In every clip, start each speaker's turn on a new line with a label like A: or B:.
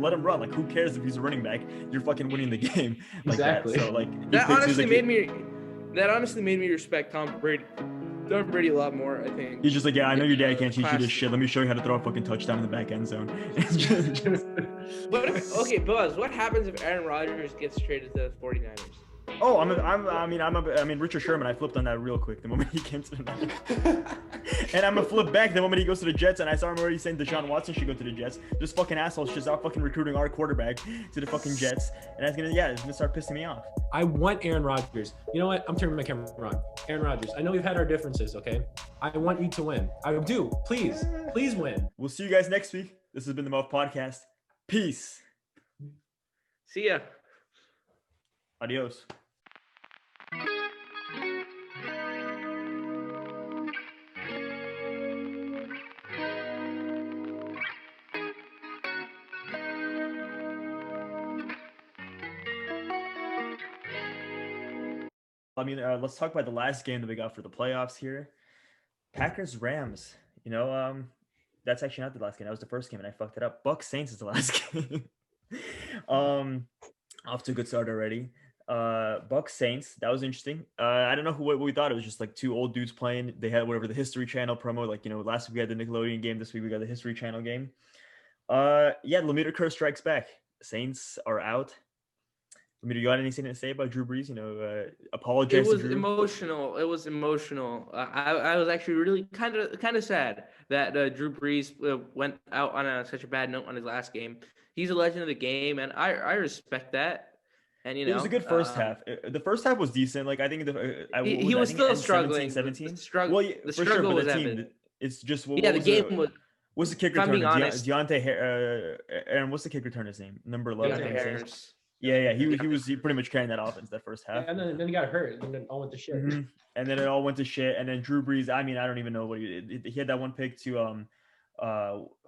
A: let him run. Like, who cares if he's a running back? You're fucking winning the game like
B: Exactly.
A: that. So like
C: That honestly made me respect Tom Brady a lot more, I think.
A: He's just like, yeah, I know your dad can't teach you this shit. Let me show you how to throw a fucking touchdown in the back end zone.
C: Okay, Buzz, what happens if Aaron Rodgers gets traded to the 49ers?
A: Oh, I mean, Richard Sherman. I flipped on that real quick the moment he came to the Niners. And I'm gonna flip back the moment he goes to the Jets. And I saw him already saying Deshaun Watson should go to the Jets. This fucking asshole's just out fucking recruiting our quarterback to the fucking Jets. And it's gonna start pissing me off.
B: I want Aaron Rodgers. You know what? I'm turning my camera on. Aaron Rodgers. I know we've had our differences, okay? I want you to win. I do. Please win.
A: We'll see you guys next week. This has been the Muffed Podcast. Peace.
C: See ya.
A: Adios. I mean, let's talk about the last game that we got for the playoffs here. Packers-Rams. You know, that's actually not the last game. That was the first game, and I fucked it up. Bucs Saints is the last game. Off to a good start already. Bucs Saints, that was interesting. I don't know what we thought. It was just like two old dudes playing. They had whatever the History Channel promo. Like, you know, last week we had the Nickelodeon game. This week we got the History Channel game. Yeah, Lamita Kerr strikes back. Saints are out. Lamita, you got anything to say about Drew Brees? You know, apologize.
C: It was emotional. It was emotional. I was actually really kind of sad that Drew Brees went out on such a bad note on his last game. He's a legend of the game, and I respect that. And, you know,
A: it was a good first half. The first half was decent. Like, I think
C: he was still struggling.
A: 17.
C: The struggle
A: was
C: the
A: team. It's just
C: the game was.
A: What's the kick return? Deontay Aaron. What's the kick returner's name? Number 11. Yeah. He was pretty much carrying that offense that first half.
B: Yeah, and then he got hurt, and then it all went to shit.
A: Mm-hmm. And then it all went to shit. And then Drew Brees. I mean, I don't even know what he had that one pick to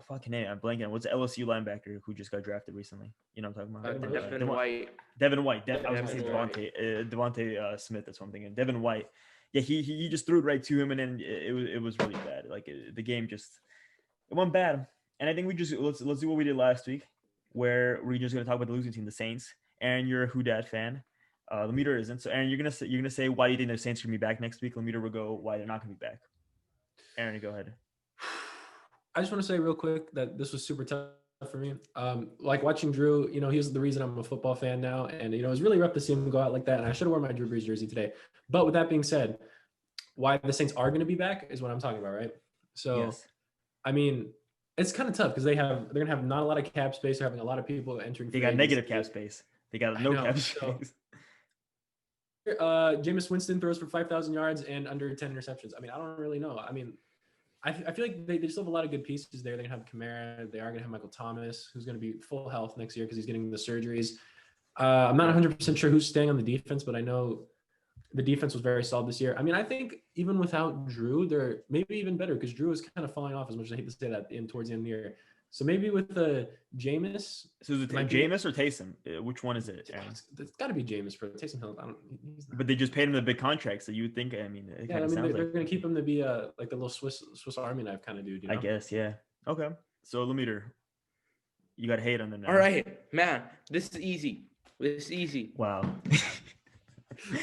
A: fucking name. I'm blanking. What's the LSU linebacker who just got drafted recently? You know what I'm talking about?
C: Devin White.
A: Devin White. I was gonna say Devontae Smith. That's what I'm thinking. Devin White. Yeah, he just threw it right to him, and then it was really bad. Like the game just went bad. And I think we just let's do what we did last week, where we're just gonna talk about the losing team, the Saints. Aaron, you're a Who Dat fan. Lamita isn't. So Aaron, you're gonna say why do you think the Saints are gonna be back next week? Lamita will go why they're not gonna be back. Aaron, you go ahead.
B: I just want to say real quick that this was super tough for me. Like watching Drew, you know, he was the reason I'm a football fan now. And, you know, it was really rough to see him go out like that. And I should have worn my Drew Brees jersey today. But with that being said, why the Saints are going to be back is what I'm talking about, right? So, yes. I mean, it's kind of tough because they're going to have not a lot of cap space. They're having a lot of people entering.
A: They got negative cap space. They got no cap space.
B: Jameis Winston throws for 5,000 yards and under 10 interceptions. I mean, I don't really know. I mean, I feel like they still have a lot of good pieces there. They're going to have Kamara. They are going to have Michael Thomas, who's going to be full health next year because he's getting the surgeries. I'm not 100% sure who's staying on the defense, but I know the defense was very solid this year. I mean, I think even without Drew, they're maybe even better because Drew is kind of falling off as much as I hate to say that towards the end of the year. So maybe with the Jameis.
A: So is it Jameis or Taysom? Which one is it?
B: It's got to be Jameis for Taysom Hill.
A: But they just paid him the big contract, so you would think. I mean,
B: they're going to keep him to be like the little Swiss Army knife kind of dude. You know?
A: I guess, yeah. Okay. So Lamita, you got hate on them now.
C: All right, man. This is easy.
A: Wow.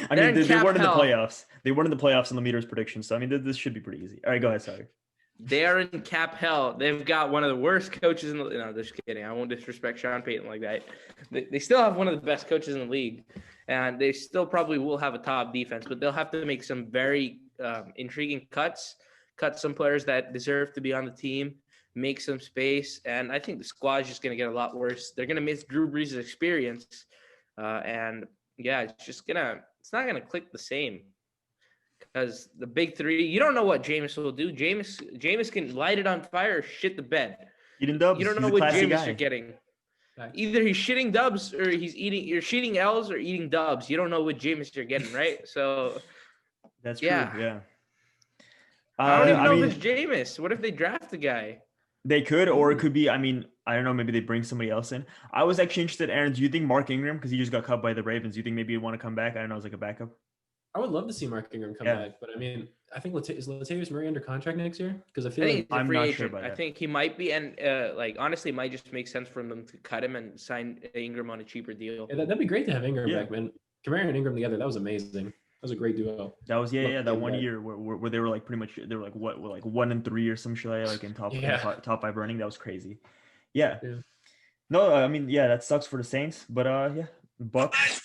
A: I mean, they weren't in the playoffs. They weren't in the playoffs in Lamita's prediction. So I mean, this should be pretty easy. All right, go ahead. Sorry.
C: They are in cap hell. They've got one of the worst coaches in the – no, just kidding. I won't disrespect Sean Payton like that. They still have one of the best coaches in the league, and they still probably will have a top defense, but they'll have to make some very intriguing cuts, cut some players that deserve to be on the team, make some space, and I think the squad is just going to get a lot worse. They're going to miss Drew Brees' experience, and, yeah, it's not going to click the same. Because the big three, you don't know what Jameis will do. Jameis can light it on fire or shit the bed.
A: Eating dubs.
C: You don't know what Jameis you're getting. Either he's shitting dubs or you're shitting L's or eating dubs. You don't know what Jameis you're getting, right? So
A: that's true. Yeah.
C: I don't even know if it's Jameis. What if they draft the guy?
A: They could, or it could be, I mean, I don't know, maybe they bring somebody else in. I was actually interested, Aaron, do you think Mark Ingram, because he just got cut by the Ravens, do you think maybe he'd want to come back? I don't know, as like a backup?
B: I would love to see Mark Ingram come back, but I mean, I think is Latavius Murray under contract next year? Because I feel
C: I
B: like
C: think he's a
A: I'm
C: free
A: not
C: agent.
A: sure about
C: I
A: that.
C: think he might be, and honestly, it might just make sense for them to cut him and sign Ingram on a cheaper deal.
B: yeah, that'd be great to have Ingram
A: Yeah.
B: back, man. Kamara and Ingram together, that was amazing. That was a great duo.
A: That was that
B: Love
A: one
B: that.
A: year where they were like pretty much they were like what like 1-3 or some shit like in top
B: Yeah.
A: top 5 running. That was crazy. Yeah.
B: Yeah.
A: No, I mean that sucks for the Saints, but yeah, Bucks.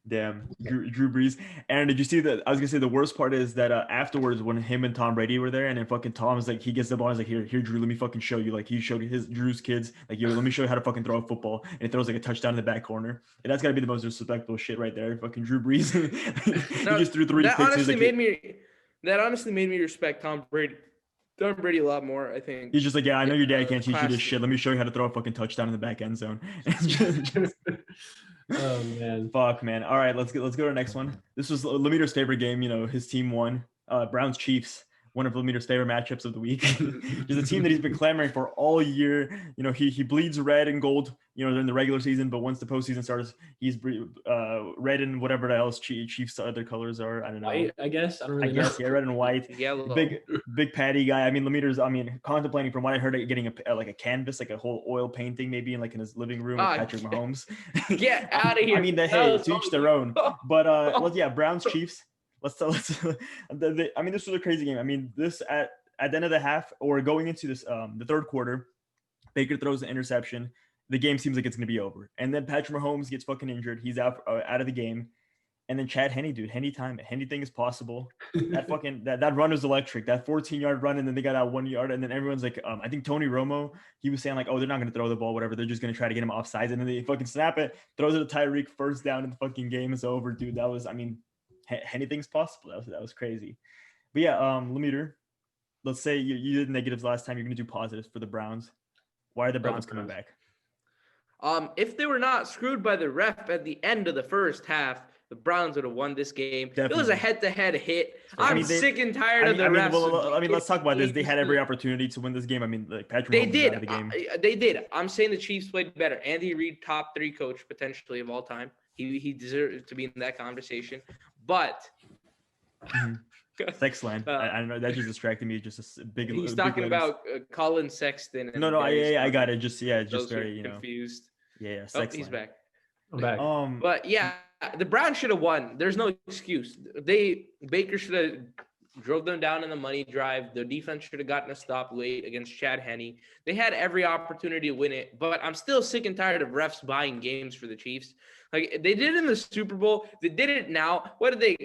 A: Damn, Drew Brees. And did you see that? I was gonna say the worst part is that afterwards when him and Tom Brady were there, and then fucking Tom's like he gets the ball, he's like, here, Drew, let me fucking show you. Like he showed Drew's kids, like, yo, let me show you how to fucking throw a football, and he throws like a touchdown in the back corner. And that's gotta be the most disrespectful shit right there. Fucking Drew Brees. He just threw 3
C: That
A: picks.
C: honestly made me respect Tom Brady a lot more. I think
A: He's just like, yeah, I know your dad can't teach you this shit. Let me show you how to throw a fucking touchdown in the back end zone.
B: Oh man.
A: Fuck, man. All right, let's go to the next one. This was Lemire's favorite game. You know, his team won. Browns Chiefs, one of Lemire's favorite matchups of the week. Just a team that he's been clamoring for all year. You know, he bleeds red and gold, you know, during the regular season, but once the postseason starts, he's red and whatever else Chiefs other colors are. I don't know.
B: White, I guess. I don't really
A: know. Yeah, red and white.
C: Yellow.
A: Big patty guy. I mean, Lemire's. contemplating from what I heard, getting a canvas, like a whole oil painting, maybe in his living room with Patrick Mahomes.
C: Get out of here.
A: I mean, to each their own. But yeah, Browns Chiefs. Let's. I mean, this was a crazy game. I mean, this at the end of the half or going into this the third quarter, Baker throws an interception. The game seems like it's gonna be over, and then Patrick Mahomes gets fucking injured. He's out of the game. And then Chad Henne, dude, anything is possible. That fucking that run was electric. That 14-yard run, and then they got out 1 yard, and then everyone's like, I think Tony Romo, he was saying like, oh, they're not gonna throw the ball, whatever. They're just gonna try to get him offsides, and then they fucking snap it, throws it to Tyreek, first down, and the fucking game is over, dude. That was, I mean, anything's possible. That was crazy. But yeah, Lemire, let's say you did negatives last time. You're gonna do positives for the Browns. Why are the Browns coming back?
C: If they were not screwed by the ref at the end of the first half, the Browns would have won this game. Definitely. It was a head-to-head hit. I'm sick and tired of the refs.
A: Let's talk about this. They had every opportunity to win this game. I mean, like Patrick Mahomes
C: did.
A: Out of the game.
C: They did. I'm saying the Chiefs played better. Andy Reid, top 3 coach potentially of all time. He deserves to be in that conversation. But
A: Sexland. I don't know. That just distracted me. Just a big.
C: He's talking about Colin Sexton. And
A: no. I got it. Just very
C: confused.
A: Yeah.
C: Oh, he's back.
B: I'm back.
C: But yeah, the Browns should have won. There's no excuse. Baker should have drove them down in the money drive. The defense should have gotten a stop late against Chad Henne. They had every opportunity to win it, but I'm still sick and tired of refs buying games for the Chiefs. Like they did in the Super Bowl, they did it now. What did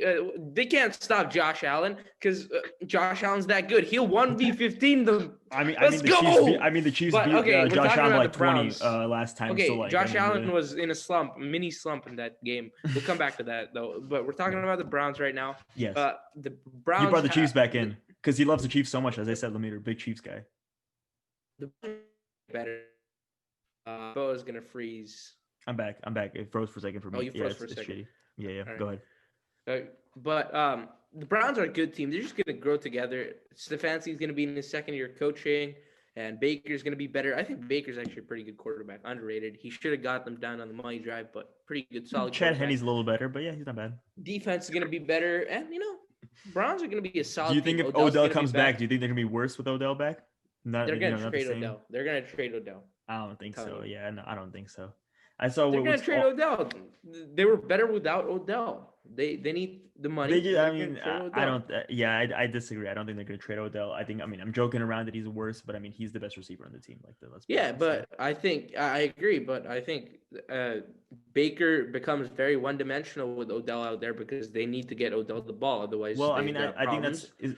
C: they can't stop Josh Allen because Josh Allen's that good. He'll 1v15 them.
A: The Chiefs beat Josh Allen like 20 last time.
C: Okay,
A: so
C: Josh Allen was in a mini slump in that game. We'll come back to that though. But we're talking about the Browns right now.
A: Yes.
C: The Browns.
A: He brought the Chiefs back in because he loves the Chiefs so much. As I said, Lemire, big Chiefs guy.
C: The better. Bo is gonna freeze.
A: I'm back. It froze for a second for me.
C: Oh, you froze for a second.
A: Shitty. Yeah.
C: Right.
A: Go ahead.
C: But the Browns are a good team. They're just going to grow together. Stefanski's going to be in his second year coaching, and Baker's going to be better. I think Baker's actually a pretty good quarterback, underrated. He should have got them down on the money drive, but pretty good, solid.
A: Chad Henne's a little better, but yeah, he's not bad.
C: Defense is going to be better, and Browns are going to be a solid.
A: Do you think if Odell comes back, do you think they're going to be worse with Odell back?
C: They're going to trade Odell. They're going to trade Odell.
A: I don't think so. Yeah, no, I don't think so.
C: They're going to trade Odell. They were better without Odell. They need the money.
A: I disagree. I don't think they're going to trade Odell. I'm joking around that he's worse, but he's the best receiver on the team.
C: I agree. But I think Baker becomes very one-dimensional with Odell out there because they need to get Odell the ball. Otherwise,
A: I think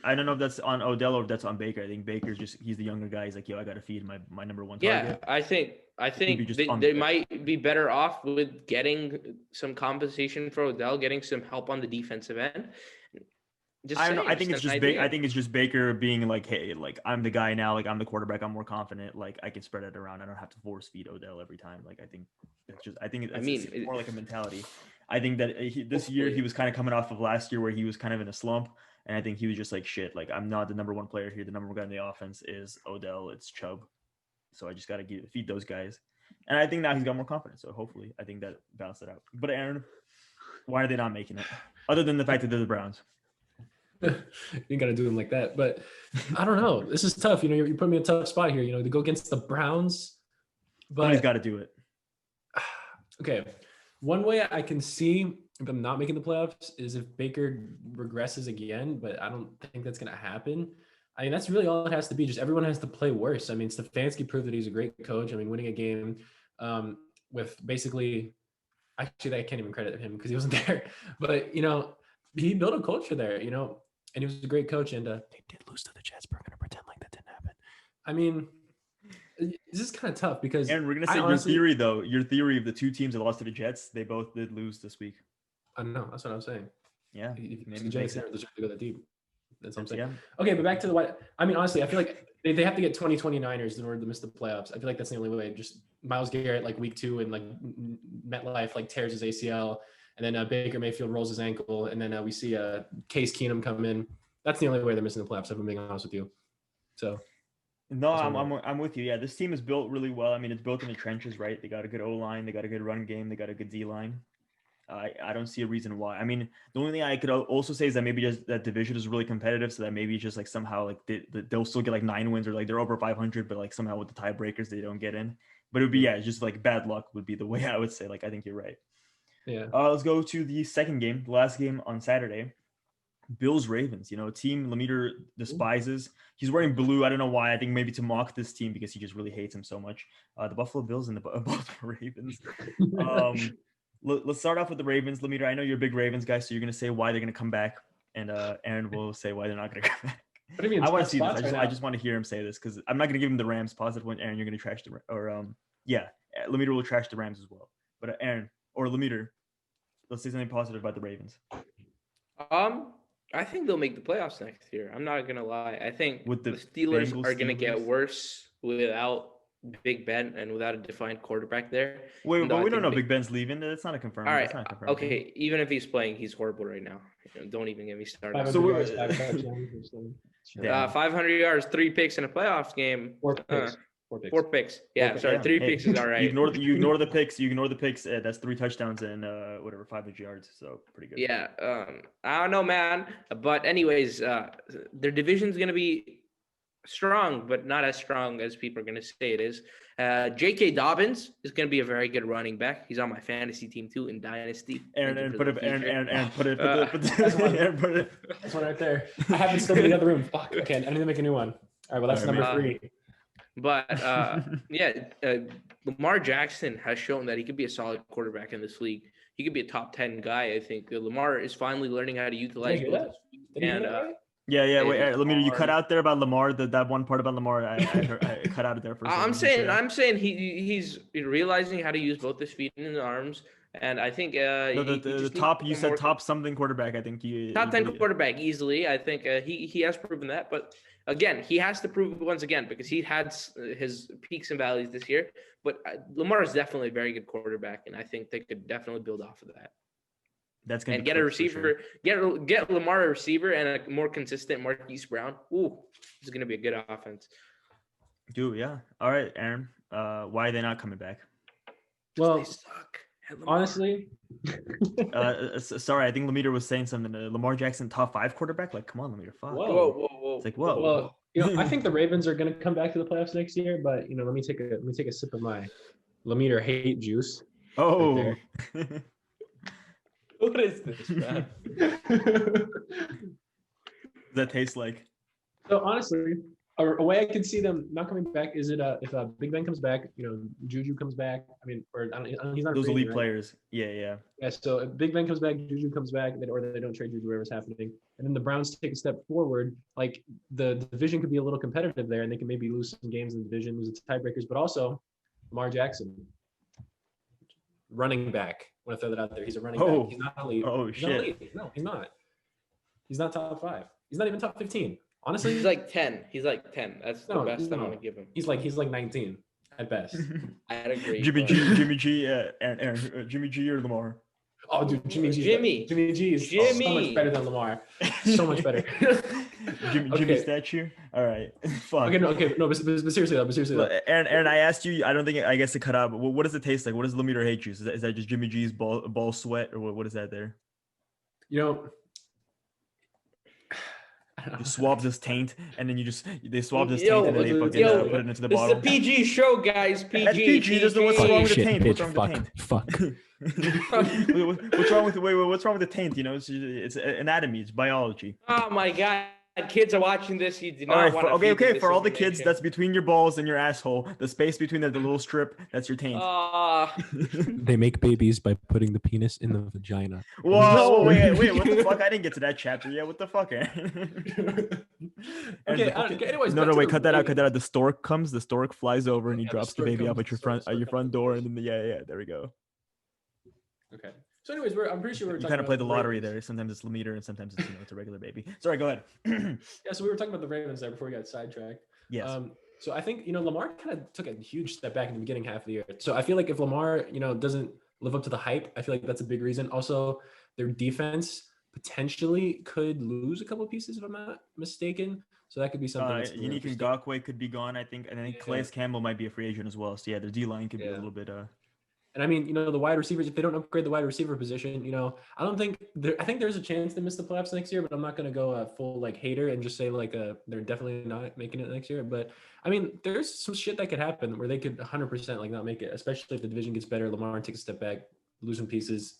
A: I don't know if that's on Odell or if that's on Baker. I think Baker's he's the younger guy. He's like, yo, I got to feed my number one target.
C: Yeah, I think they might be better off with getting some compensation for Odell, getting some help on the defensive end.
A: I don't know. I think it's just Baker being like, hey, like I'm the guy now. Like I'm the quarterback. I'm more confident. Like I can spread it around. I don't have to force feed Odell every time. Like I think it's more like a mentality. I think that this year he was kind of coming off of last year where he was kind of in a slump. And I think he was just like, shit, like I'm not the number one player here. The number one guy in the offense is Odell. It's Chubb. So I just got to feed those guys. And I think now he's got more confidence. So hopefully I think that balanced it out. But Aaron, Why are they not making it? Other than the fact that they're the Browns.
B: You got to do them like that. But I don't know. This is tough. You put me in a tough spot here, to go against the Browns. But
A: Somebody's got to do it.
B: Okay. One way I can see if I'm not making the playoffs is if Baker regresses again, but I don't think that's going to happen. I mean, that's really all it has to be. Just everyone has to play worse. I mean, Stefanski proved that he's a great coach. I mean, winning a game with basically, actually, I can't even credit him because he wasn't there. But, he built a culture there, and he was a great coach. And they did lose to the Jets. We're going to pretend like that didn't happen. I mean, this is kind of tough because.
A: And we're going to say your theory, though. Your theory of the two teams that lost to the Jets, they both did lose this week.
B: I know. That's what I'm saying.
A: Yeah.
B: The Jets never deserve to go that deep. That's what I'm saying.
A: Yeah.
B: Okay, but back to the what? I mean, honestly, I feel like they have to get 20 Niners in order to miss the playoffs. I feel like that's the only way. Just Myles Garrett, like week 2, and like MetLife, like tears his ACL, and then Baker Mayfield rolls his ankle, and then we see Case Keenum come in. That's the only way they're missing the playoffs. If I'm being honest with you. So.
A: No, I'm with you. Yeah, this team is built really well. I mean, it's built in the trenches, right? They got a good O-line, they got a good run game, they got a good D-line. I don't see a reason why. I mean, the only thing I could also say is that maybe just that division is really competitive, so that maybe just like somehow like they'll still get like 9 wins or like they're over 500, but like somehow with the tiebreakers they don't get in. But it would be just like bad luck would be the way I would say. Like I think you're right.
B: Yeah.
A: Let's go to the second game, the last game on Saturday. Bills Ravens, a team Lemire despises. He's wearing blue. I don't know why. I think maybe to mock this team because he just really hates him so much. The Buffalo Bills and the Baltimore Ravens. Let's start off with the Ravens. Lemire, I know you're a big Ravens guy, so you're going to say why they're going to come back, and Aaron will say why they're not going to come back.
B: What do you mean?
A: I want to see this. I just want to hear him say this because I'm not going to give him the Rams positive one. Aaron, you're going to trash Lemire will trash the Rams as well. But Aaron or Lemire, let's say something positive about the Ravens.
C: I think they'll make the playoffs next year. I'm not going to lie. I think
A: with the
C: Steelers
A: Bengals,
C: are going to get worse without Big Ben and without a defined quarterback there.
A: Wait, but we don't know Big Ben's leaving. That's not a confirmed.
C: All right.
A: That's not confirmed.
C: Okay. Even if he's playing, he's horrible right now. Don't even get me started.
A: So
C: 500 yards, 3 picks in a playoffs game.
B: 4 picks.
C: 4 picks. Yeah, sorry. 3 picks is all right.
A: You ignore the picks. You ignore the picks. That's 3 touchdowns and 500 yards. So pretty good.
C: Yeah. I don't know, man. But anyways, their division's gonna be strong, but not as strong as people are gonna say it is. J.K. Dobbins is gonna be a very good running back. He's on my fantasy team too in Dynasty.
A: Aaron, put it.
B: That's one right there. I have it still in the other room. Fuck. Okay, I need to make a new one. All right, well that's number 3.
C: But Lamar Jackson has shown that he could be a solid quarterback in this league. He could be a top 10 guy. I think Lamar is finally learning how to utilize both. And
A: wait, Lemire, you cut out there about Lamar. That one part about Lamar, I cut out of there for.
C: I'm saying he's realizing how to use both his feet and his arms. And I think
A: the top you said top something quarterback. I think
C: top 10 quarterback easily. I think he has proven that, but again, he has to prove it once again because he had his peaks and valleys this year. But Lamar is definitely a very good quarterback, and I think they could definitely build off of that.
A: That's gonna
C: get a receiver, get Lamar a receiver and a more consistent Marquise Brown. Ooh, this is gonna be a good offense.
A: Dude, yeah. All right, Aaron. Why are they not coming back?
B: Well,
C: they suck.
B: Honestly,
A: sorry, I think Lemire was saying something. Lamar Jackson, top 5 quarterback. Like, come on, Lemire. Fuck.
C: Whoa.
A: It's like, whoa.
B: Well, I think the Ravens are going to come back to the playoffs next year. But let me take a sip of my Lemire hate juice.
A: Oh.
B: Right
C: what is this, man?
A: That tastes like.
B: So honestly, a way I could see them not coming back is if Big Ben comes back, Juju comes back. I mean, or he's not
A: those elite
B: right?
A: players. Yeah.
B: Yeah. So if Big Ben comes back, Juju comes back, or they don't trade Juju, whatever's happening, and then the Browns take a step forward. Like the division could be a little competitive there, and they can maybe lose some games in the division, lose its tiebreakers, but also Lamar Jackson, running back. I want to throw that out there. He's a running back. He's not elite.
A: Oh shit!
B: No, he's not. He's not top 5. He's not even top 15. Honestly,
C: he's like 10. That's the best I want to give him.
B: He's like 19 at best.
C: I'd agree.
A: Jimmy G, Aaron, Jimmy G or Lamar?
B: Oh, dude, Jimmy G is so much better than Lamar. So much better.
A: Jimmy statue. All right. Fuck.
B: Okay, no, but seriously though.
A: Aaron, I asked you. I guess it cut out. But what does it taste like? What does Lamar hate juice? Is that just Jimmy G's ball sweat, or what is that there?
B: You know,
A: You swab this taint, and then they swab this taint, and then they fucking put it into the bottle.
C: It's the PG show, guys. PG.
A: That's PG. There's no what's wrong with the taint.
D: Bitch,
A: What's wrong with the taint? What's wrong with what's wrong with the taint? You know, it's anatomy. It's biology.
C: Oh my god. Kids are watching this. You do not
A: all right,
C: want to
A: okay. For all the kids, that's between your balls and your asshole. The space between the little strip, that's your taint.
D: They make babies by putting the penis in the vagina.
A: Whoa, wait, what the fuck? I didn't get to that chapter yet. What the fuck?
B: Anyways,
A: no, wait, cut that out. The stork flies over and he drops the baby up at your front door, and then there we go.
B: Okay. So anyways, I'm pretty sure we're
A: talking about play the lottery there. Sometimes it's Lamar and sometimes it's it's a regular baby. Sorry, go ahead.
B: Yeah, so we were talking about the Ravens there before we got sidetracked.
A: Yes.
B: So I think Lamar kind of took a huge step back in the beginning half of the year. So I feel like if Lamar doesn't live up to the hype, I feel like that's a big reason. Also, their defense potentially could lose a couple of pieces if I'm not mistaken. So that could be something.
A: Unique Ngakoue could be gone, I think, and I think Calais Campbell might be a free agent as well. So yeah, the D line could be a little bit.
B: And I mean, the wide receivers, if they don't upgrade the wide receiver position, I don't think I think there's a chance they miss the playoffs next year, but I'm not going to go full hater and just say they're definitely not making it next year. But I mean, there's some shit that could happen where they could 100% not make it, especially if the division gets better. Lamar takes a step back, lose some pieces.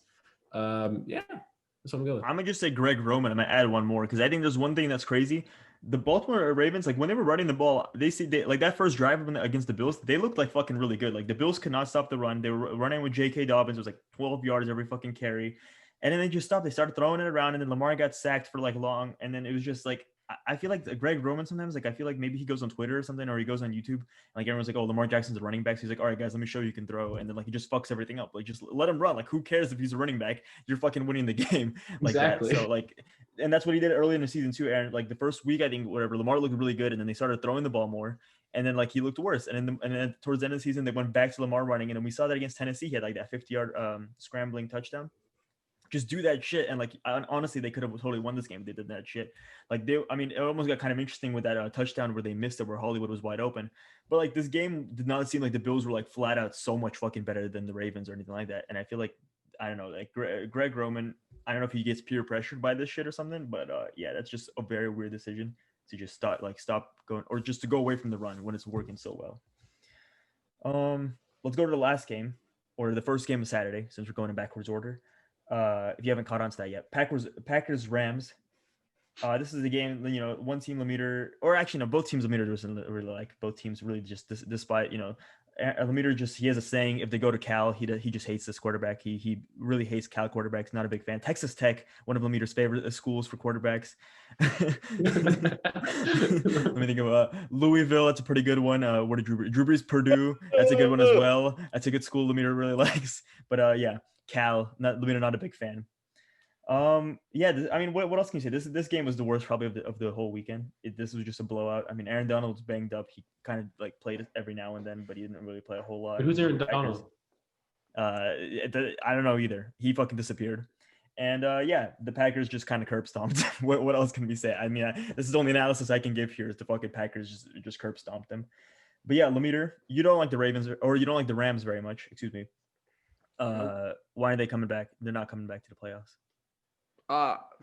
B: Yeah, that's what I'm going with.
A: I'm going to just say Greg Roman. I'm going to add one more because I think there's one thing that's crazy. The Baltimore Ravens, when they were running the ball, they that first drive against the Bills, they looked like fucking really good. The Bills could not stop the run. They were running with J.K. Dobbins. It was 12 yards every fucking carry. And then they just stopped. They started throwing it around, and then Lamar got sacked for long. And then it was just I feel like Greg Roman sometimes, I feel like maybe he goes on Twitter or something, or he goes on YouTube. Everyone's like, oh, Lamar Jackson's a running back. So he's like, all right, guys, let me show you can throw. And then he just fucks everything up. Just let him run. Who cares if he's a running back? You're fucking winning the game
B: exactly.
A: that. So and that's what he did early in the season too, Aaron. The first week, I think Lamar looked really good, and then they started throwing the ball more, and then he looked worse. And then towards the end of the season, they went back to Lamar running, and then we saw that against Tennessee. He had that 50-yard scrambling touchdown. Just do that shit, and honestly, they could have totally won this game. They did that shit. It almost got kind of interesting with that touchdown where they missed it, where Hollywood was wide open. But this game did not seem like the Bills were flat out so much fucking better than the Ravens or anything like that. And I feel I don't know, Greg Roman, I don't know if he gets peer pressured by this shit or something, but yeah, that's just a very weird decision to just stop going, or just to go away from the run when it's working so well. Let's go to the last game, or the first game of Saturday, since we're going in backwards order. If you haven't caught on to that yet, Packers Rams. This is the game, one team Lamar, or actually no, both teams Lamar doesn't really like. Both teams really just despite Lamar he has a saying: if they go to Cal, he just hates this quarterback. He really hates Cal quarterbacks. Not a big fan. Texas Tech, one of Lamar's favorite schools for quarterbacks. Let me think of Louisville. That's a pretty good one. What did Drew Brees? Purdue. That's a good one as well. That's a good school Lamar really likes. But yeah, Cal. Lamar not a big fan. What else can you say? This game was the worst probably of the whole weekend. This was just a blowout. Aaron Donald's banged up. He kind of played it every now and then, but he didn't really play a whole lot.
B: Who's Aaron Donald?
A: I don't know either. He fucking disappeared. And the Packers just kind of curb stomped. What else can we say? This is the only analysis I can give here is the fucking Packers just curb stomped them. But yeah, Lamar, you don't like the Ravens or you don't like the Rams very much. Excuse me. Why are they coming back? They're not coming back to the playoffs.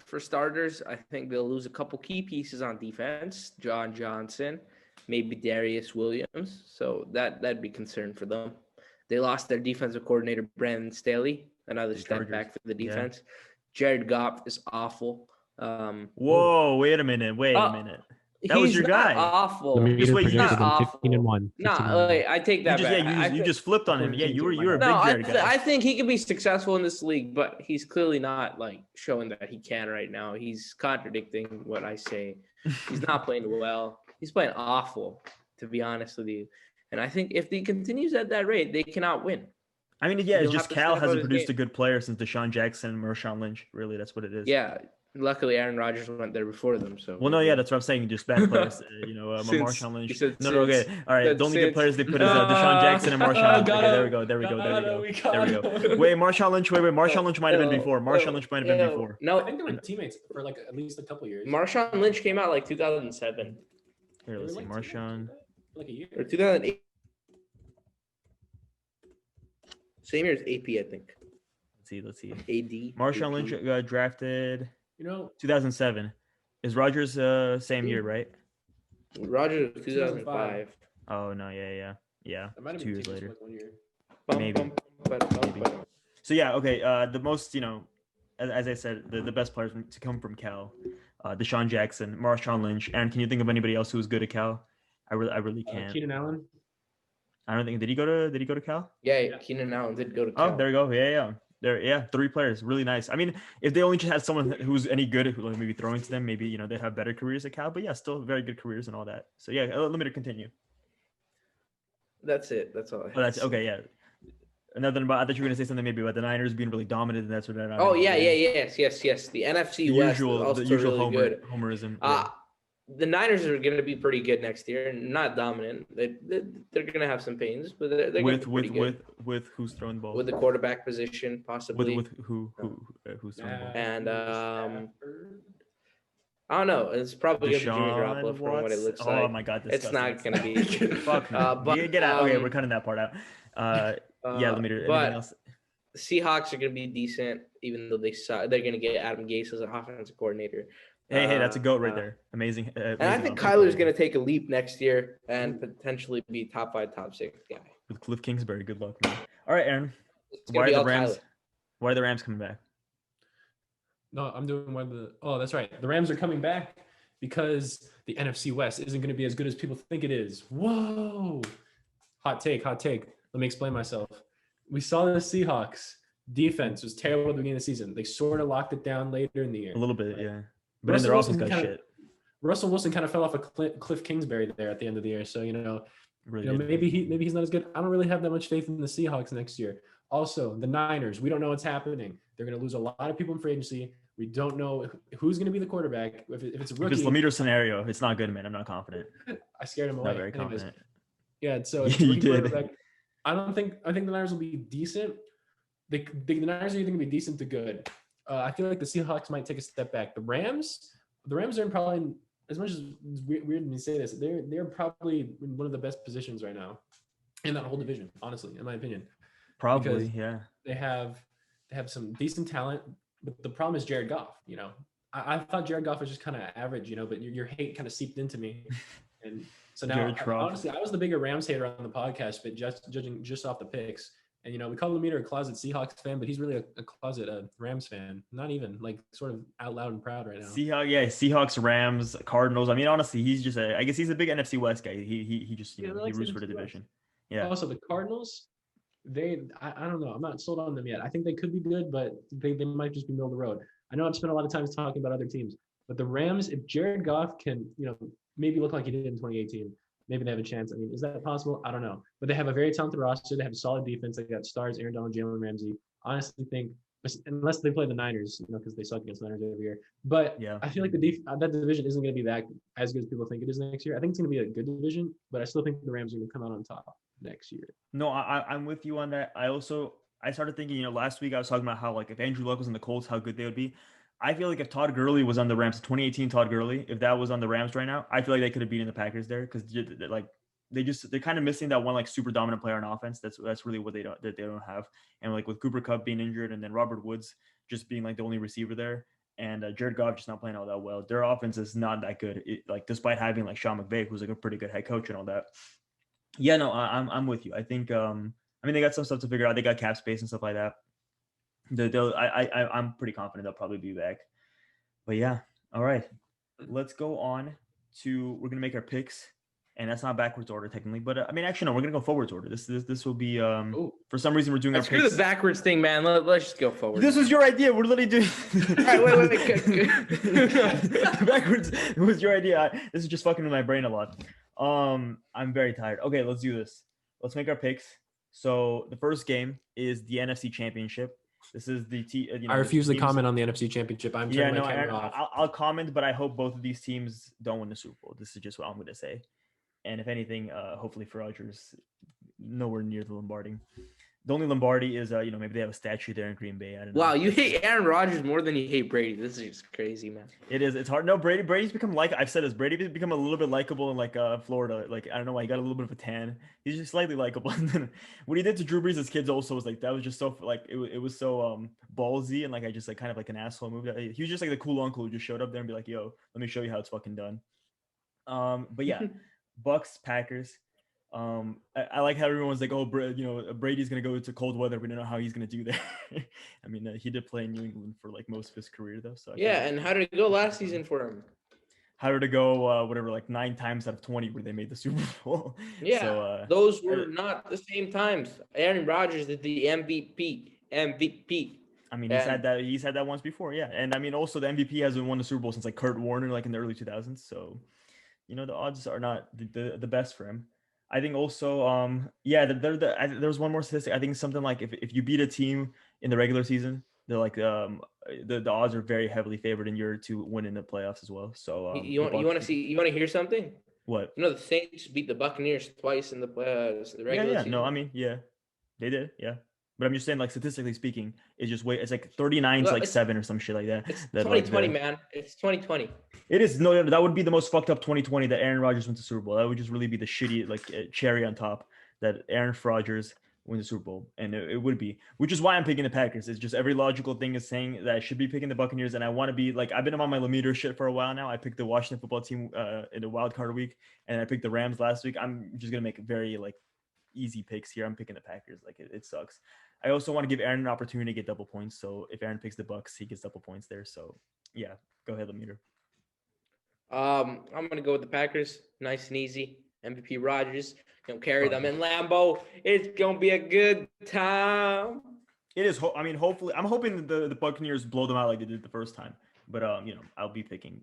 C: For starters, I think they'll lose a couple key pieces on defense. John Johnson, maybe Darius Williams. So that'd be concern for them. They lost their defensive coordinator, Brandon Staley, another step back for the defense. Yeah. Jared Goff is awful.
A: Whoa, wait a minute. That was your guy.
C: Awful.
D: He's
C: not
D: awful. 15-1.
C: No, I take that back.
A: You just flipped on him. Yeah, you were a big Jared guy.
C: I think he can be successful in this league, but he's clearly not showing that he can right now. He's contradicting what I say. He's not playing well. He's playing awful, to be honest with you. And I think if he continues at that rate, they cannot win.
A: It's just Cal hasn't produced a good player since Deshaun Jackson and Marshawn Lynch. Really, that's what it is.
C: Yeah. Luckily, Aaron Rodgers went there before them. So.
A: Well, no, yeah, that's what I'm saying. Just bad players, Marshawn Lynch. No, okay, all right. The only good players they put is Deshaun Jackson and Marshawn. Okay, there we go. There we go. Wait, Marshawn Lynch. Marshawn Lynch might have been before. Marshawn Lynch might have been before.
B: No, I think they were teammates for like at least a couple years.
C: Marshawn Lynch came out like 2007.
A: Here, let's see. Marshawn.
B: Like a year.
C: Or 2008. Same year as AP, I think.
A: Let's see.
C: AD.
A: Marshawn Lynch got drafted. 2007. Is Rodgers same year, right?
C: Rodgers 2005.
A: Oh no, yeah.
B: That might have
A: 2
B: been
A: years later.
B: like 1 year.
A: Maybe. So yeah, okay. The most, as I said, the best players to come from Cal, Deshaun Jackson, Marshawn Lynch. And can you think of anybody else who was good at Cal? I really can't.
B: Keenan Allen.
A: I don't think did he go to Cal?
C: Yeah, Keenan Allen did go to Cal.
A: Oh, there we go. Yeah. 3 players, really nice. I mean, if they only just had someone who's any good, who like maybe throwing to them, maybe they'd have better careers at Cal. But yeah, still very good careers and all that. So yeah, let me continue.
C: That's it. That's all.
A: That's okay. Yeah. Another about. I thought you were gonna say something maybe about the Niners being really dominant, and that's what they're not.
C: Oh yeah. Yes. The NFC West is also really good.
A: Homerism.
C: The Niners are going to be pretty good next year. Not dominant. They're going to have some pains, but they're going to be pretty good.
A: With who's throwing the ball?
C: With the quarterback position, possibly.
A: With who's throwing the ball?
C: And I don't know. It's probably going to be Jimmy Garoppolo from what it looks like.
A: Oh my God,
C: it's not going to be.
A: Fuck. But get out. Okay, we're cutting that part out. Yeah, let me do anything else.
C: The Seahawks are going to be decent, even though they suck. They're going to get Adam Gase as an offensive coordinator.
A: Hey, that's a goat right there. Amazing.
C: And I think Kyler's going to take a leap next year and potentially be top 5, top 6 guy.
A: With Cliff Kingsbury, good luck, man. All right, Aaron. Why are the Rams coming back?
B: No, I'm doing that's right. The Rams are coming back because the NFC West isn't going to be as good as people think it is. Whoa. Hot take. Let me explain myself. We saw the Seahawks defense was terrible at the beginning of the season. They sort of locked it down later in the year.
A: A little bit, yeah. But in their offense got shit.
B: Russell Wilson kind of fell off a Cliff Kingsbury there at the end of the year. So, maybe he's not as good. I don't really have that much faith in the Seahawks next year. Also, the Niners, we don't know what's happening. They're going to lose a lot of people in free agency. We don't know who's going to be the quarterback. If it's a rookie.
A: If it's Lamito scenario, it's not good, man. I'm not confident.
B: I scared him away.
A: Not very confident.
B: Yeah, so
A: you did.
B: I think the Niners will be decent. The Niners are either going to be decent to good. I feel like the Seahawks might take a step back. The Rams are probably, as much as it's weird to me say this, they're probably in one of the best positions right now in that whole division, honestly, in my opinion.
A: Probably,
B: because
A: yeah.
B: They have some decent talent, but the problem is Jared Goff. I thought Jared Goff was just kind of average, but your hate kind of seeped into me, and so now honestly, I was the bigger Rams hater on the podcast, but judging just off the picks. And, we call Lamito a closet Seahawks fan, but he's really a closet Rams fan. Not even, sort of out loud and proud right now.
A: Seahawks, Rams, Cardinals. I mean, honestly, he's just I guess he's a big NFC West guy. He just, he roots for the division. Yeah.
B: Also, the Cardinals, I don't know. I'm not sold on them yet. I think they could be good, but they might just be middle of the road. I know I've spent a lot of time talking about other teams, but the Rams, if Jared Goff can, maybe look like he did in 2018, maybe they have a chance. I mean, is that possible? I don't know. But they have a very talented roster. They have a solid defense. They got stars, Aaron Donald, Jalen Ramsey. Honestly think, unless they play the Niners, because they suck against the Niners every year. But yeah. I feel like that division isn't going to be that as good as people think it is next year. I think it's going to be a good division, but I still think the Rams are going to come out on top next year.
A: No, I'm with you on that. I started thinking, last week I was talking about how, if Andrew Luck was in the Colts, how good they would be. I feel like if Todd Gurley was on the Rams, 2018 Todd Gurley, if that was on the Rams right now, I feel like they could have beaten the Packers there because they're kind of missing that one super dominant player on offense. That's really what they don't have. And with Cooper Kupp being injured and then Robert Woods just being the only receiver there and Jared Goff just not playing all that well, their offense is not that good. Despite having Sean McVay, who's a pretty good head coach and all that. Yeah, no, I'm with you. I think they got some stuff to figure out. They got cap space and stuff like that. I'm pretty confident they'll probably be back. But yeah, all right. Let's go on to we're gonna make our picks, and that's not backwards order technically, but actually no, we're gonna go forwards order. This will be for some reason we're doing our picks.
C: Screw the backwards thing, man. Let's just go forward.
A: This was your idea. We're literally doing.
C: All right, wait.
A: Backwards. It was your idea. This is just fucking with my brain a lot. I'm very tired. Okay, let's do this. Let's make our picks. So the first game is the NFC Championship. This is the
D: I refuse to comment on the NFC Championship. I'm turning my camera off.
A: I'll comment, but I hope both of these teams don't win the Super Bowl. This is just what I'm going to say. And if anything, hopefully for Rodgers, nowhere near the Lombardi. The only Lombardi is, maybe they have a statue there in Green Bay. I don't know.
C: Wow, you hate Aaron Rodgers more than you hate Brady. This is just crazy, man.
A: It is. It's hard. No, Brady's become I've said this. Brady's become a little bit likable in Florida. Like, I don't know why he got a little bit of a tan. He's just slightly likable. And then what he did to Drew Brees' kids also was that was just so it was so ballsy and I just kind of an asshole move. He was just the cool uncle who just showed up there and be like, yo, let me show you how it's fucking done. But yeah, Bucs, Packers. I like how everyone's like, oh, Brady's gonna go to cold weather. We don't know how he's gonna do there. I mean, he did play in New England for most of his career though. So
C: and how did it go last season for him?
A: How did it go? 9 times out of 20 where they made the Super Bowl.
C: Yeah,
A: so,
C: those were not the same times. Aaron Rodgers did the MVP.
A: I mean, he's had that once before, yeah. And I mean, also the MVP hasn't won the Super Bowl since Kurt Warner, in the early 2000s. So, the odds are not the best for him. I think also, there's one more statistic. I think something like if you beat a team in the regular season, they're the odds are very heavily favored in year to win in the playoffs as well. So
C: you want to hear something?
A: What?
C: The Saints beat the Buccaneers twice in the regular season.
A: No, I mean, yeah, they did, yeah. But I'm just saying, statistically speaking, it's just it's 39 to 7 or some shit like that.
C: It's 2020, man. It's 2020.
A: It is. No, that would be the most fucked up 2020 that Aaron Rodgers went to Super Bowl. That would just really be the shitty, cherry on top that Aaron Rodgers wins the Super Bowl. And it would be, which is why I'm picking the Packers. It's just every logical thing is saying that I should be picking the Buccaneers. And I want to be I've been on my Lemaitre shit for a while now. I picked the Washington football team in the wild card week. And I picked the Rams last week. I'm just going to make very easy picks here. I'm picking the Packers. It sucks. I also want to give Aaron an opportunity to get double points. So if Aaron picks the Bucs, he gets double points there. So yeah, go ahead, Lemaitre.
C: I'm gonna go with the Packers. Nice and easy. MVP Rodgers. Gonna carry them in Lambeau. It's gonna be a good time.
A: It is. Hopefully, I'm hoping the Buccaneers blow them out like they did the first time. But I'll be picking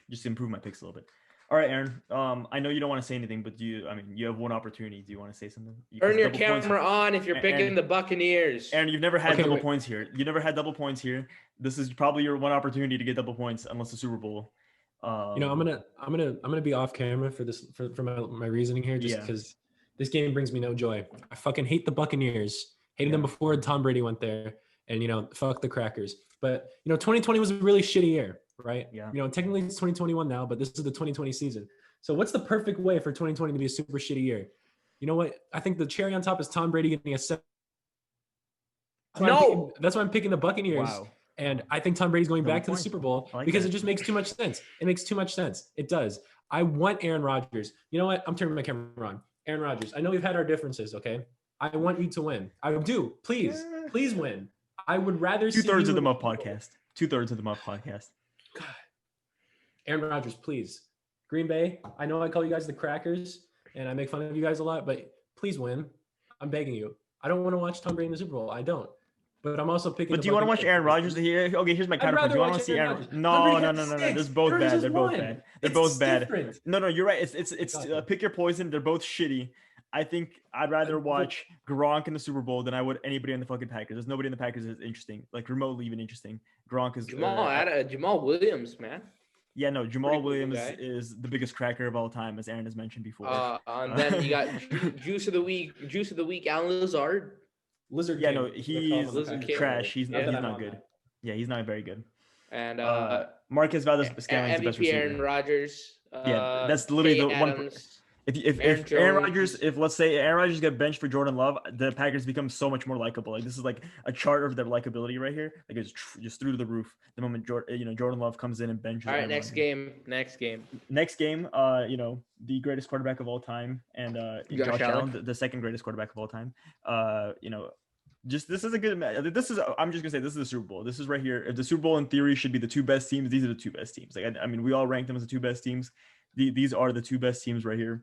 A: just to improve my picks a little bit. All right, Aaron. I know you don't want to say anything, but you have one opportunity. Do you want to say something?
C: Turn your camera on if you're picking the Buccaneers.
A: Aaron, you've never had double points here. You never had double points here. This is probably your one opportunity to get double points, unless the Super Bowl.
D: I'm gonna be off camera for this for my reasoning here, just because this game brings me no joy. I fucking hate the Buccaneers. Hated them before Tom Brady went there, and fuck the Crackers. But 2020 was a really shitty year. Right. Yeah. Technically it's 2021 now, but this is the 2020 season. So what's the perfect way for 2020 to be a super shitty year? You know what? I think the cherry on top is Tom Brady getting a set. That's why I'm picking the Buccaneers. Wow. And I think Tom Brady's going back to the Super Bowl because it just makes too much sense. It makes too much sense. It does. I want Aaron Rodgers. You know what? I'm turning my camera on. Aaron Rodgers. I know we've had our differences. Okay. I want you to win. I do. Please win. I would rather see
A: 2/3 of the Muffed Podcast. 2/3 of the Muffed Podcast.
D: God. Aaron Rodgers, please. Green Bay, I know I call you guys the Crackers, and I make fun of you guys a lot, but please win. I'm begging you. I don't want to watch Tom Brady in the Super Bowl. I don't. But I'm also picking.
A: But do you want to watch Aaron Rodgers here? Okay, here's my counterpoint. Do you want to see Aaron? No. They're both bad. They're both bad. They're both bad. No, you're right. It's pick your poison. They're both shitty. I think I'd rather watch Gronk in the Super Bowl than I would anybody in the fucking Packers. There's nobody in the Packers that's interesting, remotely even interesting. Gronk is
C: Jamal Williams, man.
A: Yeah, no, Jamal Williams is the biggest cracker of all time, as Aaron has mentioned before.
C: And then you got Juice of the Week, Alan Lazard.
A: Lizard. Yeah, no, he's trash. He's not good. Yeah, he's not very good.
C: And
A: Marquez Valdez-Scantling is the best receiver.
C: Aaron Rodgers.
A: That's literally the one. If Aaron Rodgers, let's say Aaron Rodgers get benched for Jordan Love, the Packers become so much more likable. This is a chart of their likability right here. It's just through the roof the moment Jordan Love comes in and benches.
C: All right, next game.
A: The greatest quarterback of all time, and Josh Allen, the second greatest quarterback of all time. This is a good match. I'm just gonna say this is the Super Bowl. This is right here. If the Super Bowl in theory should be the two best teams, these are the two best teams. We all rank them as the two best teams. These are the two best teams right here.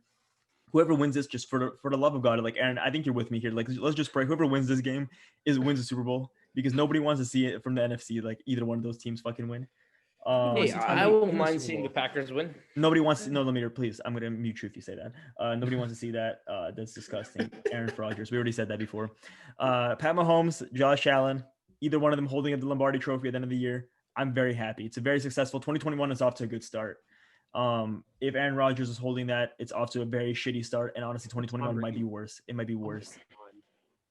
A: Whoever wins this, just for the love of God, Aaron, I think you're with me here. Let's just pray. Whoever wins this game wins the Super Bowl, because nobody wants to see it from the NFC. Either one of those teams fucking win.
C: Hey, I won't mind seeing the Packers win.
A: Nobody wants to. No, Lemire, please. I'm gonna mute you if you say that. Nobody wants to see that. That's disgusting. Aaron Rodgers. We already said that before. Pat Mahomes, Josh Allen. Either one of them holding up the Lombardi Trophy at the end of the year. I'm very happy. It's a very successful 2021 is off to a good start. If Aaron Rodgers is holding that, it's off to a very shitty start. And honestly, 2021 might be worse. It might be worse.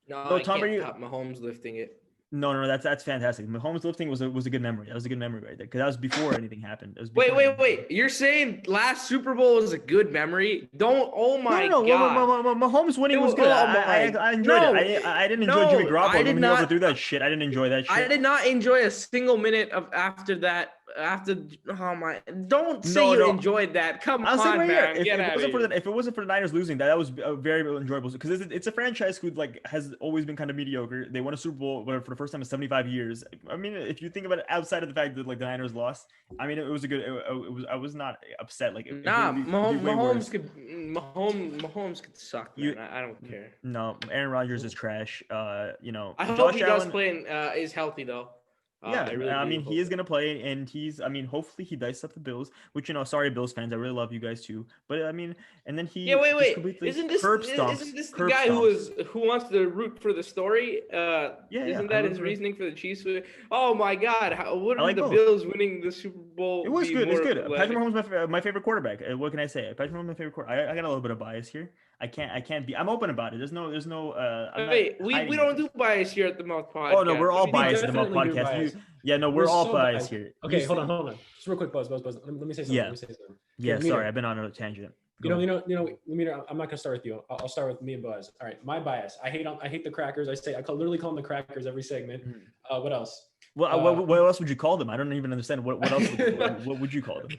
C: No, Tom Brady. Mahomes lifting it.
A: No, that's fantastic. Mahomes lifting was a good memory. That was a good memory right there because that was before anything happened.
C: Wait. You're saying last Super Bowl was a good memory? Don't. Oh my God.
A: Mahomes winning was good. I enjoyed it. I didn't enjoy Jimmy Garoppolo when he overthrew that shit. I didn't enjoy that shit.
C: I did not enjoy a single minute of after that. Don't say you enjoyed that. Come on, man.
A: If it wasn't for the Niners losing, that was very, very enjoyable because it's a franchise who has always been kind of mediocre. They won a Super Bowl for the first time in 75 years. I mean, if you think about it, outside of the fact that the Niners lost, I mean, it was a good. I was not upset.
C: Mahomes could suck. Man. I don't care.
A: No, Aaron Rodgers is trash.
C: I hope he does play and is healthy though.
A: He is gonna play, and hopefully he diced up the Bills. Which sorry, Bills fans, I really love you guys too. But and then he
C: wait. Isn't this the guy who wants to root for the story? Isn't that his reasoning for the Chiefs? Oh my God, wouldn't the Bills winning the Super Bowl?
A: It was good. It's good. Patrick Mahomes my favorite quarterback. What can I say? Patrick Mahomes my favorite quarterback. I got a little bit of bias here. I can't be. I'm open about it. There's no.
C: We don't do bias here at the Muffed Podcast.
A: Oh no, we're all biased at the Muffed Podcast. We're all biased here.
D: Okay, hold on. Just real quick, Buzz. Let me say something.
A: Yeah. Sorry, I've been on a tangent.
D: I'm not gonna start with you. I'll start with me and Buzz. All right, my bias. I hate the Crackers. I literally call them the Crackers every segment. What else?
A: Well, what else would you call them? I don't even understand. What else? What would you call them?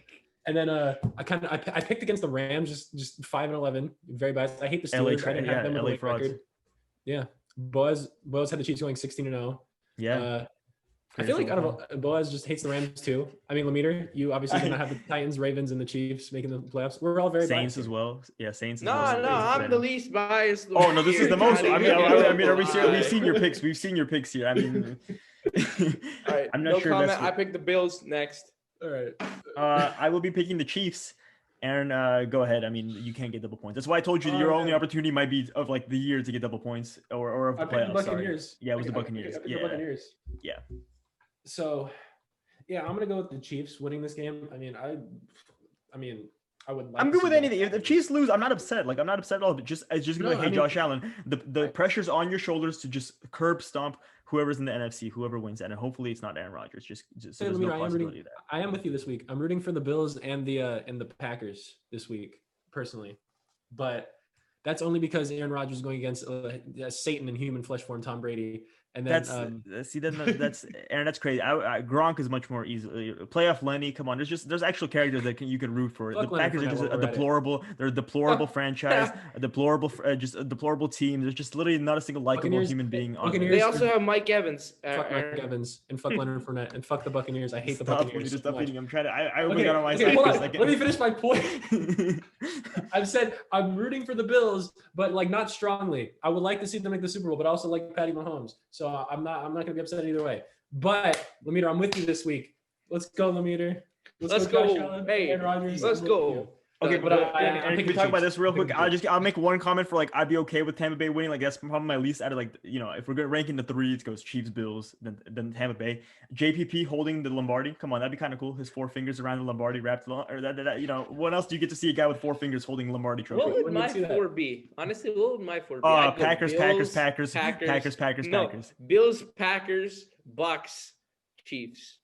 D: And then I picked against the Rams, just 5-11, very biased. I hate the Steelers. I didn't have them LA frauds. Record. Yeah, Boaz had the Chiefs going 16-0.
A: Yeah.
D: I feel like Boaz just hates the Rams too. I mean, Lemire, you obviously did not have the Titans, Ravens, and the Chiefs making the playoffs. We're all very
A: Saints
D: biased
A: as well. Yeah, Saints.
C: No, I'm the least biased.
A: Oh no, this is the most. We've seen your picks. We've seen your picks here. I mean,
C: all right. I'm not sure. Comment. I picked the Bills next.
D: All right.
A: I will be picking the Chiefs. Aaron, go ahead. I mean, you can't get double points. That's why I told you your only opportunity might be of the year to get double points or of the playoffs.
D: The Buccaneers.
A: Sorry. Yeah, it was the Buccaneers.
D: The Buccaneers.
A: Yeah.
D: So, I'm gonna go with the Chiefs winning this game. I mean, I would.
A: I'm good with anything. If the Chiefs lose, I'm not upset. I'm not upset at all. But it's just gonna be Josh Allen. The pressure's on your shoulders to just curb stomp whoever's in the NFC, whoever wins, and hopefully it's not Aaron Rodgers. Just so there's no possibility of that.
D: I am with you this week. I'm rooting for the Bills and the Packers this week, personally, but that's only because Aaron Rodgers is going against Satan in human flesh form, Tom Brady. And then
A: that's Aaron. That's crazy. Gronk is much more easily playoff Lenny. Come on, there's actual characters that you can root for. The Packers are just a deplorable. They're a deplorable franchise, a deplorable team. There's just literally not a single likable human being on.
C: They also have Mike Evans.
D: Fuck Mike Evans and fuck Leonard Fournette and fuck the Buccaneers. I hate the Buccaneers.
A: Stop eating. I'm trying to. I only got on my side.
D: Let me finish my point. I've said I'm rooting for the Bills, but not strongly. I would like to see them make the Super Bowl, but I also like Patty Mahomes. So I'm not gonna be upset either way. But Lemire, I'm with you this week. Let's go, Lemire.
C: Let's go. Hey, let's go.
A: Okay, but I can we talk about this real quick? I'll make one comment for I'd be okay with Tampa Bay winning. That's probably my least out of if we're ranking the three, it goes Chiefs, Bills, then Tampa Bay. JPP holding the Lombardi. Come on, that'd be kind of cool. His 4 fingers around the Lombardi wrapped or that. What else do you get to see a guy with 4 fingers holding the Lombardi trophy?
C: What would my 4 be? Honestly, what would my 4 be?
A: Packers.
C: No, Bills, Packers, Bucs, Chiefs.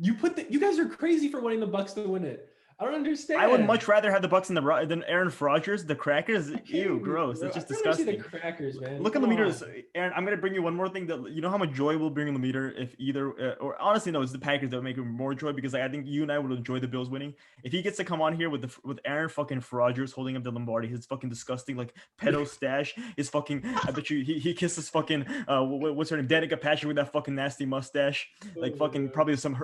D: You guys are crazy for wanting the Bucs to win it. I don't understand.
A: I would much rather have the Bucs than Aaron Rodgers. The Crackers, ew, gross. That's just disgusting.
D: The Crackers, man.
A: Look at Lemire. Aaron, I'm gonna bring you one more thing that you know how much joy will bring Lemire if either or honestly no, it's the Packers that would make him more joy because I think you and I would enjoy the Bills winning if he gets to come on here with Aaron fucking Rodgers holding up the Lombardi, his fucking disgusting pedo stash, his fucking. I bet you he kisses fucking what's her name, Danica Patrick with that fucking nasty mustache, fucking probably so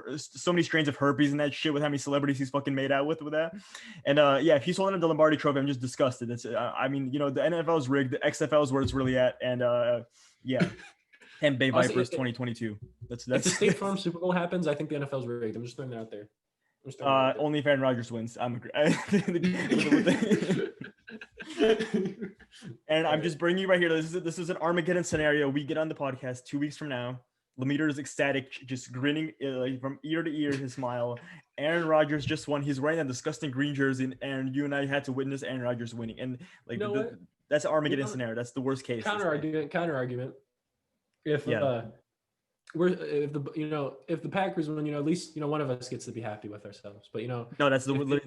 A: many strains of herpes and that shit with how many celebrities he's fucking made out with that. And if he's holding up the Lombardi trophy, I'm just disgusted. It's the NFL is rigged, the XFL is where it's really at, and and Bay Vipers 2022. That's
D: if the State Farm Super Bowl happens, I think the NFL's rigged. I'm just throwing that out there.
A: Only if Aaron Rodgers wins. I'm agree. And I'm just bringing you right here. This is an Armageddon scenario. We get on the podcast 2 weeks from now. Lemeter is ecstatic, just grinning like from ear to ear, his smile. Aaron Rodgers just won. He's wearing that disgusting green jersey, and you and I had to witness Aaron Rodgers winning. And like that's an Armageddon scenario. That's the worst case.
D: Counter argument. If the Packers win, at least one of us gets to be happy with ourselves. But
A: no, that's not. There's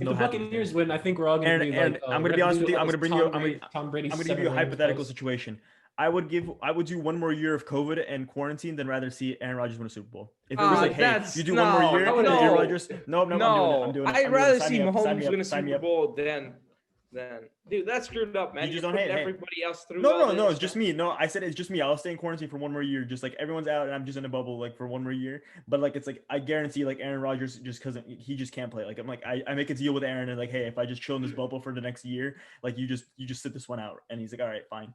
A: no.
D: The Buccaneers win. I think we're all going to be like.
A: I'm going to be honest with you. I'm going to bring you.
D: Tom Brady.
A: I'm going to give you a hypothetical situation. I would do one more year of COVID and quarantine than rather see Aaron Rodgers win a Super Bowl. If it was like, hey, you do one more year, Aaron Rodgers. No, I'm doing it.
C: I'd rather see Mahomes win a Super Bowl than. Dude, that's screwed up, man.
A: You just don't hate
C: everybody else through.
A: No, it's just me. No, I said it's just me. I'll stay in quarantine for one more year. Just like everyone's out and I'm just in a bubble like for one more year. But like it's like I guarantee like Aaron Rodgers just because he just can't play. Like I'm like I make a deal with Aaron and like, hey, if I just chill in this bubble for the next year, like you just sit this one out. And he's like, all right, fine.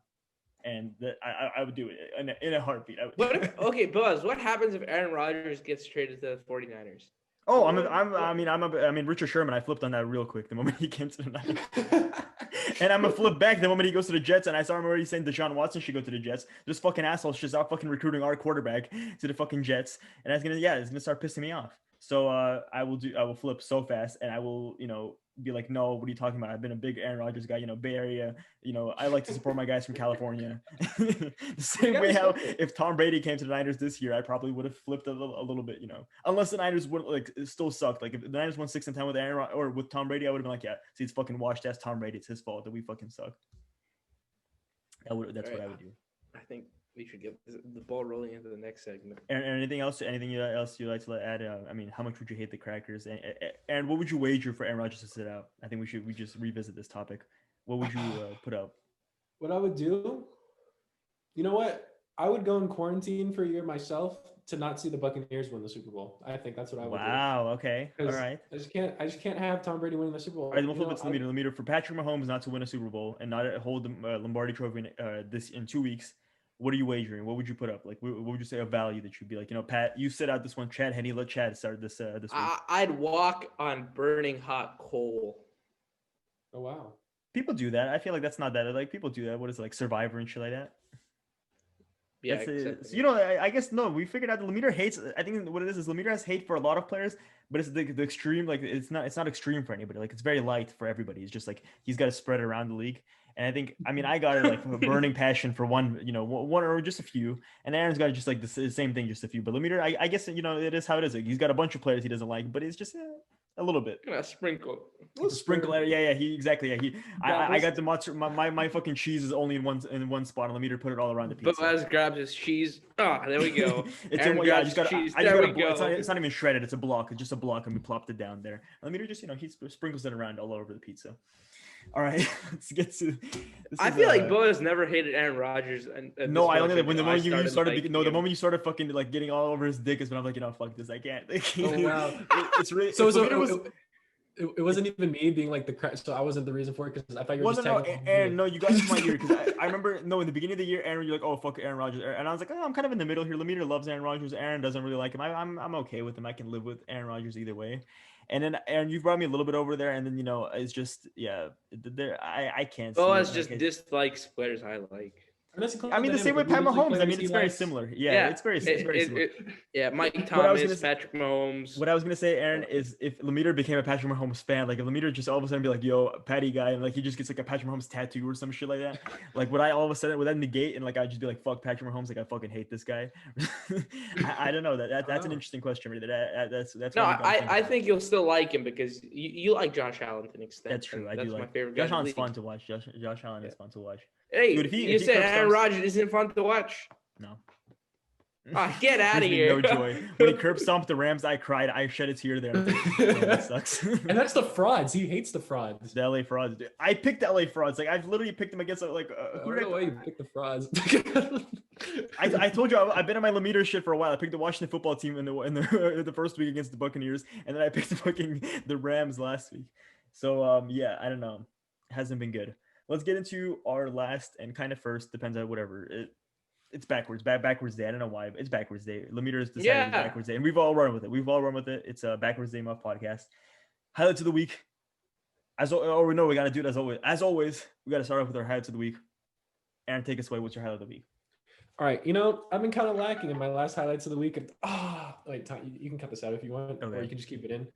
A: And I would do it in a heartbeat.
C: Okay, Buzz, what happens if Aaron Rodgers gets traded to the 49ers?
A: Oh, I mean, Richard Sherman. I flipped on that real quick the moment he came to the Niners, and I'm gonna flip back the moment he goes to the Jets. And I saw him already saying Deshaun Watson should go to the Jets. This fucking asshole's just out fucking recruiting our quarterback to the fucking Jets, and it's gonna start pissing me off. So I will flip so fast, and I will be like, no, what are you talking about? I've been a big Aaron Rodgers guy, Bay Area, I like to support my guys from California. The same way how if Tom Brady came to the Niners this year, I probably would have flipped a little bit, unless the Niners would like still sucked. Like if the Niners won 6-10 with Aaron or with Tom Brady, I would have been like, yeah, see, it's fucking washed ass Tom Brady. It's his fault that we fucking suck. That's what I would do.
C: I think we should get the ball rolling into the next segment.
A: And anything else you'd like to add? I mean, how much would you hate the Crackers? And what would you wager for Aaron Rodgers to sit out? I think we just revisit this topic. What would you put up?
D: What I would do? You know what? I would go in quarantine for a year myself to not see the Buccaneers win the Super Bowl. I think that's what I would do.
A: Wow. Okay. All right.
D: I just can't have Tom Brady winning the Super Bowl.
A: All right. We'll flip it to the meter for Patrick Mahomes not to win a Super Bowl and not hold the Lombardi Trophy in 2 weeks. What are you wagering? What would you put up? Like, what would you say a value that you'd be like, Pat, you sit out this one. Chad Henne, let Chad start this week.
C: I'd walk on burning hot coal.
D: Oh, wow.
A: People do that. I feel like that's not that. Like, people do that. What is it, like Survivor and shit like that?
C: Yeah.
A: Exactly. I guess, no, we figured out the Lemieux hates. I think what it is Lemieux has hate for a lot of players, but it's the extreme. Like, it's not extreme for anybody. Like, it's very light for everybody. It's just like he's got to spread it around the league. And I think, I got it like from a burning passion for one or just a few. And Aaron's got just like the same thing, just a few. But Lemieux, I guess, it is how it is. Like, he's got a bunch of players he doesn't like, but it's just a little bit.
C: Sprinkle.
A: Yeah. I got the monster. My fucking cheese is only in one spot. And Lemieux put it all around the pizza.
C: But Les grabs his cheese. There we go.
A: It's not even shredded. It's a block. It's just a block, and we plopped it down there. Lemieux just, he sprinkles it around all over the pizza. All right, let's get to.
C: I feel like Bo has never hated Aaron Rodgers.
A: No, I only the moment the moment you started fucking like getting all over his dick is when I'm like, fuck this, I can't.
D: Oh wow, it's really it wasn't even me being like so I wasn't the reason for it because I thought you were just tagging.
A: Aaron, no, you got into my ear because I remember in the beginning of the year, Aaron, you're like, oh fuck Aaron Rodgers, and I was like, I'm kind of in the middle here. Lemieux loves Aaron Rodgers. Aaron doesn't really like him. I'm okay with him. I can live with Aaron Rodgers either way. And then Aaron, you've brought me a little bit over there, and then it's just I can't.
C: Oh, it's just dislikes players I like.
A: The same way Pat Mahomes. It's very similar. Yeah, it's very similar.
C: Mike Thomas, Patrick Mahomes.
A: What I was gonna say, Aaron, is if Lemieux became a Patrick Mahomes fan, like if Lemieux just all of a sudden be like, "Yo, Patty guy," and like he just gets like a Patrick Mahomes tattoo or some shit like that, like would I all of a sudden would that negate and like I'd just be like, "Fuck Patrick Mahomes," like I fucking hate this guy. I don't know. That's an interesting question. Really. That's
C: no. I think you'll still like him because you like Josh Allen to an extent.
A: That's true.
C: That's
A: my
C: favorite.
A: Josh Allen's fun to watch. Josh Allen is fun to watch.
C: Hey, dude, you said Aaron Rodgers isn't fun to watch?
A: No.
C: Get out of here.
A: No joy. When he curb stomped the Rams, I cried. I shed a tear there. That sucks.
D: And that's the frauds. He hates the frauds.
A: The LA frauds. Dude. I picked the LA frauds. Like I've literally picked them against like.
D: Who did you pick the frauds?
A: I told you I've been on my Lemieux shit for a while. I picked the Washington football team in the first week against the Buccaneers, and then I picked the Rams last week. So I don't know. It hasn't been good. Let's get into our last and kind of first, depends on whatever. It's backwards. Backwards day. I don't know why, but it's backwards day. Lemire has decided it's backwards day, and we've all run with it. It's a backwards day Muffed podcast. Highlights of the week. We got to do it as always. As always, we got to start off with our highlights of the week. Aaron, take us away. What's your highlight of the week?
D: All right. I've been kind of lacking in my last highlights of the week. Wait, Tom, you can cut this out if you want, or you can just keep it in.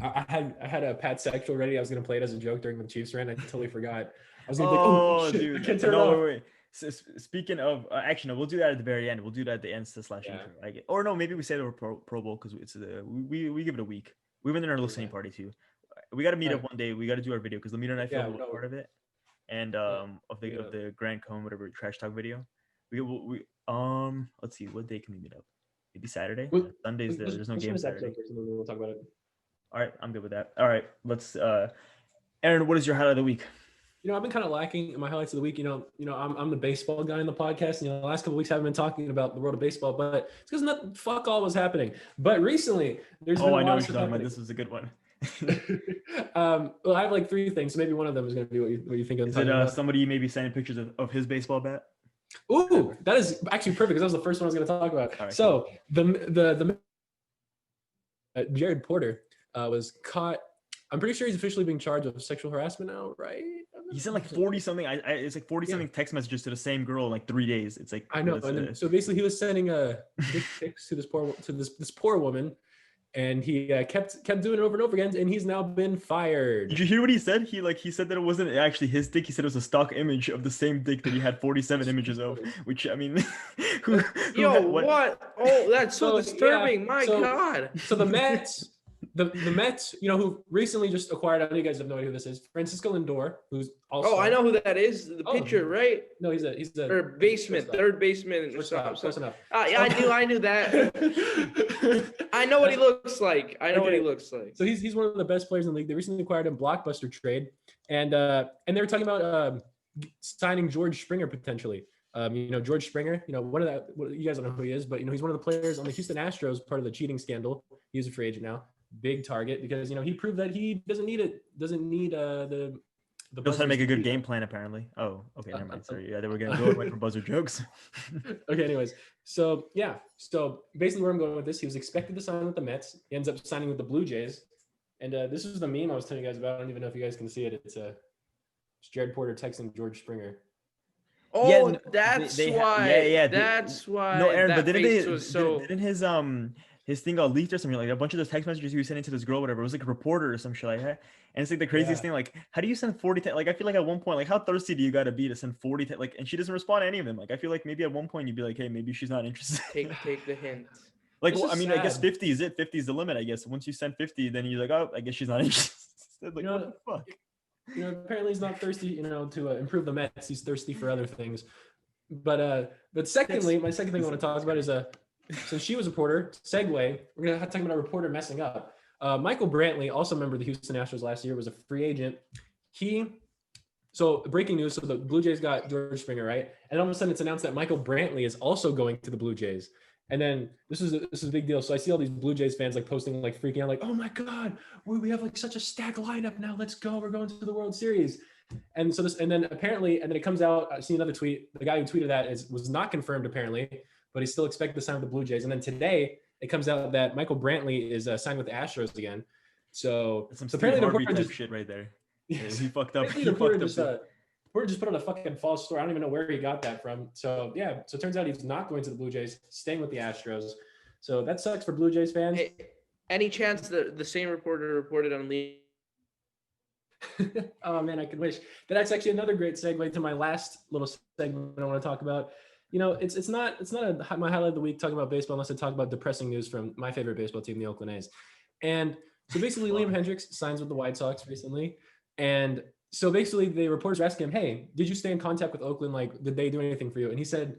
D: I had a Pat Sexual ready. I was going to play it as a joke during the Chiefs rant. I totally forgot. I was going to
A: dude.
D: I can't turn it off.
A: Wait. So, speaking of action, we'll do that at the very end. We'll do that at the Insta / intro. Or no, maybe we say the Pro Bowl because it's we give it a week. We've been in our listening party too. We got to meet up one day. We got to do our video because Lemire and I filmed a part of it, and of the Grand Cone whatever trash talk video. We let's see, what day can we meet up? Maybe Saturday. Sundays there's no game Saturday.
D: We'll talk about it.
A: All right, I'm good with that. All right, let's. Aaron, what is your highlight of the week?
D: I've been kind of lacking in my highlights of the week. I'm the baseball guy in the podcast. The last couple of weeks I haven't been talking about the world of baseball, but it's because fuck all was happening. But recently, there's been a lot of stuff happening.
A: This was a good one.
D: Well, I have like 3 things. So maybe one of them is going to be what you think of.
A: Is it somebody maybe sending pictures of his baseball bat?
D: Ooh, that is actually perfect because that was the first one I was going to talk about. Right, so cool. the Jared Porter was caught. I'm pretty sure he's officially being charged with sexual harassment now, right?
A: He sent like 40 something. It's like 40 something text messages to the same girl in like 3 days. It's like
D: I know. And then, so basically, he was sending dick pics to this poor woman, and he kept doing it over and over again, and he's now been fired.
A: Did you hear what he said? He said that it wasn't actually his dick. He said it was a stock image of the same dick that he had 47 images of. Which I mean,
C: what? Oh, that's so disturbing. My God.
D: So the Mets. The Mets, who recently just acquired, I know you guys have no idea who this is, Francisco Lindor, who's also.
C: Oh, I know who that is. The pitcher, right?
D: No, he's a
C: third baseman.
D: Close enough.
C: I knew that. I know what he looks like.
D: So he's one of the best players in the league. They recently acquired him blockbuster trade, and they were talking about signing George Springer potentially. George Springer, one of you guys don't know who he is, but he's one of the players on the Houston Astros, part of the cheating scandal. He's a free agent now. Big target because he proved that he doesn't need the
A: knows how to make a good game plan apparently. Oh, okay, never mind. Sorry, they were gonna go away from buzzer jokes.
D: Okay, anyways, so basically where I'm going with this, he was expected to sign with the Mets. He ends up signing with the Blue Jays, and this was the meme I was telling you guys about. I don't even know if you guys can see it. It's Jared Porter texting George Springer.
C: Oh, that's why. That's why.
A: No, Aaron, but didn't his thing got leaked or something, like a bunch of those text messages he was sending to this girl, whatever. It was like a reporter or some shit like that. And it's like the craziest thing. Like, how do you send 40? Like, I feel like at one point, like, how thirsty do you got to be to send 40? Like, and she doesn't respond to any of them. Like, I feel like maybe at one point you'd be like, hey, maybe she's not interested.
C: Take the hint.
A: Like, well, I mean, sad. I guess 50 is it. 50 is the limit, I guess. Once you send 50, then you're like, oh, I guess she's not interested. Like, what the fuck?
D: Apparently he's not thirsty, to improve the Mets. He's thirsty for other things. But secondly, my second thing I want to talk about is so she was a reporter. Segue. We're gonna talk about a reporter messing up. Michael Brantley, also a member of the Houston Astros last year, was a free agent. So breaking news. So the Blue Jays got George Springer, right? And all of a sudden it's announced that Michael Brantley is also going to the Blue Jays. And then this is a big deal. So I see all these Blue Jays fans like posting, like freaking out, like, oh my God, we have like such a stacked lineup now. Let's go. We're going to the World Series. And so and then it comes out. I see another tweet. The guy who tweeted that was not confirmed apparently, but he's still expected to sign with the Blue Jays. And then today it comes out that Michael Brantley is signed with the Astros again. So apparently the reporter just
A: shit right there. Yeah, he fucked up.
D: We're just put on a fucking false story. I don't even know where he got that from. So yeah. So it turns out he's not going to the Blue Jays, staying with the Astros. So that sucks for Blue Jays fans.
C: Hey, any chance the same reporter reported on Lee?
D: Oh man, I could wish. That's actually another great segue to my last little segment I want to talk about. It's not my highlight of the week talking about baseball unless I talk about depressing news from my favorite baseball team, the Oakland A's. And so basically Liam Hendricks signs with the White Sox recently. And so basically the reporters were asking him, hey, did you stay in contact with Oakland? Like, did they do anything for you? And he said,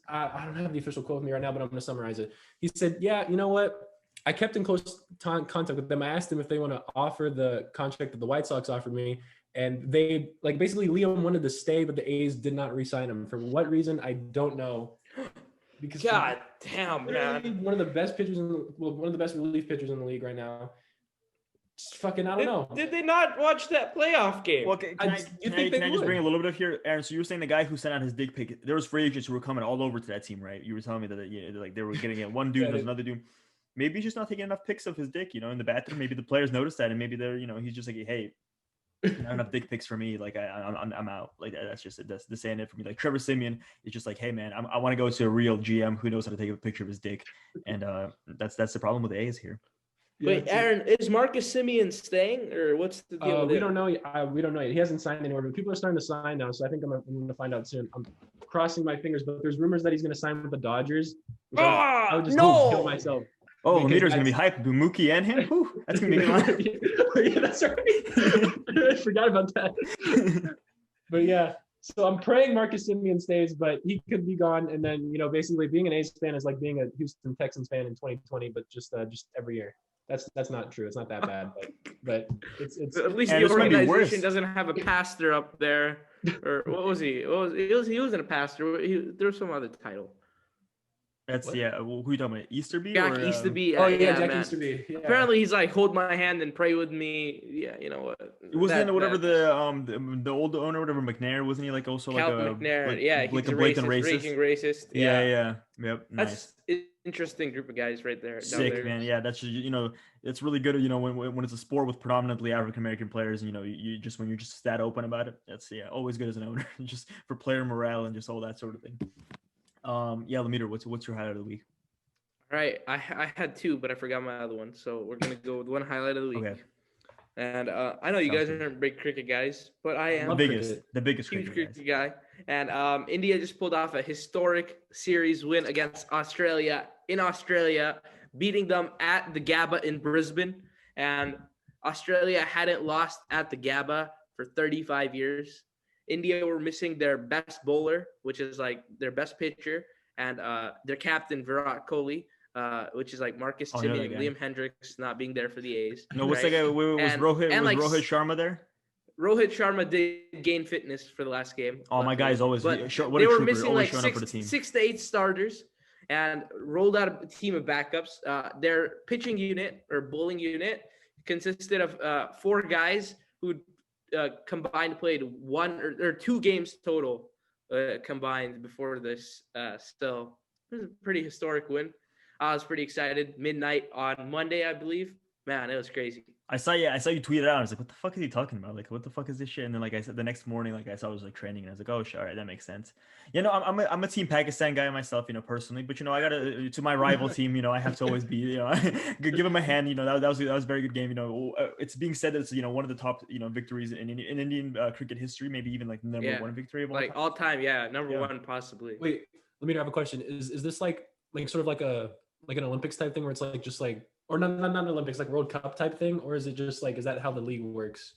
D: I don't have the official quote with me right now, but I'm going to summarize it. He said, yeah, you know what? I kept in close contact with them. I asked them if they want to offer the contract that the White Sox offered me. And they basically Liam wanted to stay, but the A's did not re-sign him. For what reason, I don't know. Because
C: God damn, man.
D: One of the best pitchers one of the best relief pitchers in the league right now.
B: Just fucking, I don't know.
C: Did they not watch that playoff game?
A: Well, can I just bring a little bit of here, Aaron? So you were saying the guy who sent out his dick pic, there was free agents who were coming all over to that team, right? You were telling me that like they were getting it. One dude, there's another dude. Maybe he's just not taking enough pics of his dick, in the bathroom. Maybe the players noticed that, and maybe they're, he's just like, hey, not enough dick pics for me. Like I'm out. Like that's just it. That's saying it for me. Like Trevor Siemian is just like, hey man, I want to go to a real GM who knows how to take a picture of his dick, and that's the problem with the A's here.
C: Wait, Aaron, is Marcus Simeon staying, or what's the deal?
B: We don't know. We don't know yet. He hasn't signed anywhere, but people are starting to sign now. So I think I'm going to find out soon. I'm crossing my fingers, but there's rumors that he's going to sign with the Dodgers. I would just kill myself.
A: Oh, Leader's going to be hyped. Mookie and him? Whew, that's going to be
B: yeah, that's right. I forgot about that. But yeah, so I'm praying Marcus Simeon stays, but he could be gone. And then, basically being an A's fan is like being a Houston Texans fan in 2020, but just every year. That's not true. It's not that bad, but it's
C: at least the organization doesn't have a pastor up there. Or what was he? He wasn't a pastor. There was some other title.
A: That's who you talking about? Easterby?
C: Jack Easterby.
B: Jack Easterby. Yeah.
C: Apparently he's like, hold my hand and pray with me. Yeah, you know what?
A: It wasn't the old owner, whatever, McNair, wasn't he like also
C: Cal
A: like a
C: McNair?
A: like a blatant racist?
C: Raging racist.
A: Yeah. Yep.
C: That's interesting group of guys right there.
A: Sick, man. Yeah, that's it's really good. When it's a sport with predominantly African American players, when you're just that open about it, that's always good as an owner, just for player morale and just all that sort of thing. Lemiter, what's your highlight of the week?
C: All right, I had two, but I forgot my other one, so we're gonna go with one highlight of the week. Okay. And I know you guys aren't big cricket guys, but I am
A: the biggest
C: huge cricket guy. And India just pulled off a historic series win against Australia in Australia, beating them at the Gabba in Brisbane. And Australia hadn't lost at the Gabba for 35 years. India were missing their best bowler, which is like their best pitcher, and their captain Virat Kohli, which is like Marcus Simeon, Liam Hendricks not being there for the A's.
A: No, what's that guy? Was Rohit Sharma there?
C: Rohit Sharma did gain fitness for the last game.
A: Oh, my guy's always
C: they were missing like 6 to 8 starters and rolled out a team of backups. Their pitching unit or bowling unit consisted of 4 guys who combined played 1 or 2 games total combined before this. Still, it was a pretty historic win. I was pretty excited. Midnight on Monday, I believe. Man, it was crazy.
A: I saw you tweet it out. I was like, what the fuck is he talking about? Like, what the fuck is this shit? And then, like I said, the next morning, like I saw it was like trending, and I was like, oh, shit, all right, that makes sense. I'm a Team Pakistan guy myself, personally, but I gotta to my rival team, I have to always be, give him a hand. That was a very good game. It's being said that it's one of the top victories in Indian cricket history, maybe even like number 1 victory of all time.
C: All time, number 1 possibly.
B: Wait, let me have a question. Is this like sort of like an Olympics type thing where it's like just like. Or not Olympics, like World Cup type thing, or is it just like, is that how the league works?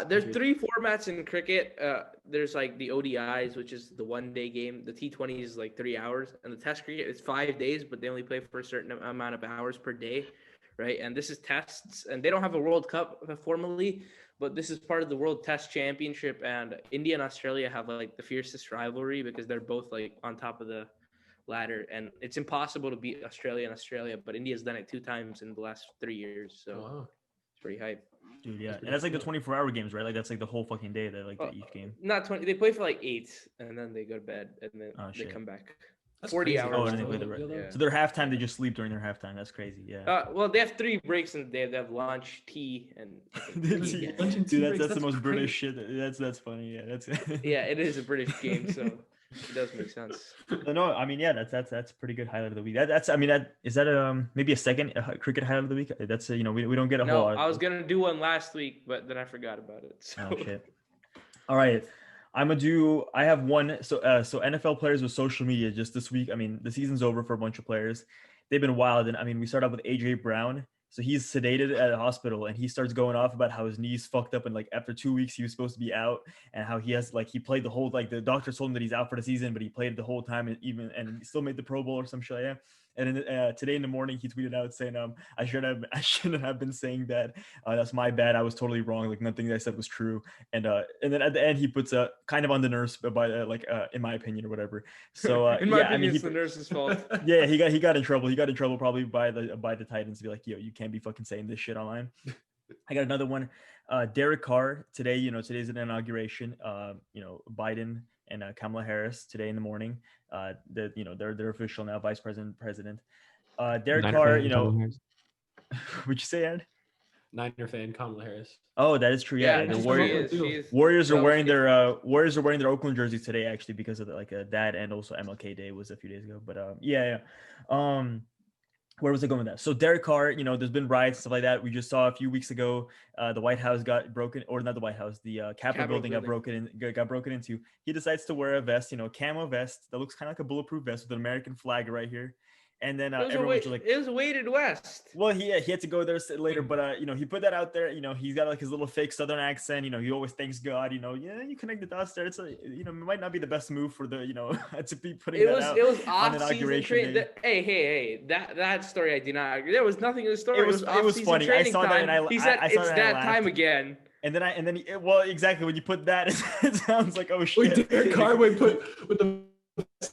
C: There's 3 formats in cricket. There's like the ODIs, which is the 1-day game. The T20 is like 3 hours, and the Test cricket is 5 days, but they only play for a certain amount of hours per day, right? And this is tests, and they don't have a World Cup formally, but this is part of the World Test Championship. And India and Australia have like the fiercest rivalry because they're both like on top of the ladder, and it's impossible to beat Australia, but India's done it 2 times in the last 3 years, so it's pretty hype.
A: Dude, yeah, and that's like the 24-hour games, right? Like that's like the whole fucking day that each game.
C: Not 20. They play for like 8, and then they go to bed, and then they come back. That's 40
A: crazy.
C: hours.
A: Oh, and they play So their halftime, they just sleep during their halftime. That's crazy. Yeah.
C: Well, they have 3 breaks in the day. They have lunch, tea, and
A: dude, that's the most British shit. That's funny. Yeah, that's
C: yeah, it is a British game, so. It does make sense.
A: No, I mean, yeah, that's a pretty good highlight of the week. Is that maybe a second cricket highlight of the week? That's we don't get a whole lot.
C: I was gonna do one last week, but then I forgot about it. So.
A: Oh shit! All right, I have one. So NFL players with social media just this week. I mean, the season's over for a bunch of players. They've been wild, and I mean, we start off with AJ Brown. So he's sedated at a hospital, and he starts going off about how his knee's fucked up, and like after 2 weeks he was supposed to be out, and how he played the whole, like the doctor told him that he's out for the season, but he played the whole time, and he still made the Pro Bowl or some shit like that. And then today in the morning he tweeted out saying, I shouldn't have been saying that. That's my bad. I was totally wrong. Like nothing that I said was true. And then at the end he puts kind of on the nurse, but by in my opinion or whatever. So
C: in my opinion, it's the nurse's fault.
A: Yeah, he got in trouble. He got in trouble probably by the Titans to be like, yo, you can't be fucking saying this shit online. I got another one. Derek Carr today. Today's an inauguration. Biden and Kamala Harris today in the morning. They're official now, vice president. Derek Carr. Would you say, Ed?
D: Niner fan Kamala Harris.
A: Oh, that is true. Yeah, the Warriors are wearing their Oakland jerseys today, actually, because of that, and also MLK Day was a few days ago. But where was I going with that? So Derek Carr, there's been riots and stuff like that. We just saw a few weeks ago, the White House got broken, or not the White House, the Capitol building got broken into. He decides to wear a vest, camo vest that looks kind of like a bulletproof vest with an American flag right here. And then everyone's like,
C: it was weighted west.
A: Well, he had to go there later, but he put that out there. He's got his little fake Southern accent. He always thanks God. You connect the dots there. It's it might not be the best move for the to be putting that out.
C: It was off-season training. Hey, that story I do not agree. There was nothing in the story. It was funny. Training I saw time. That, and he said it's that time again. And then exactly when you put that, it sounds like, oh shit.
D: Wait, Derek Carr put with the.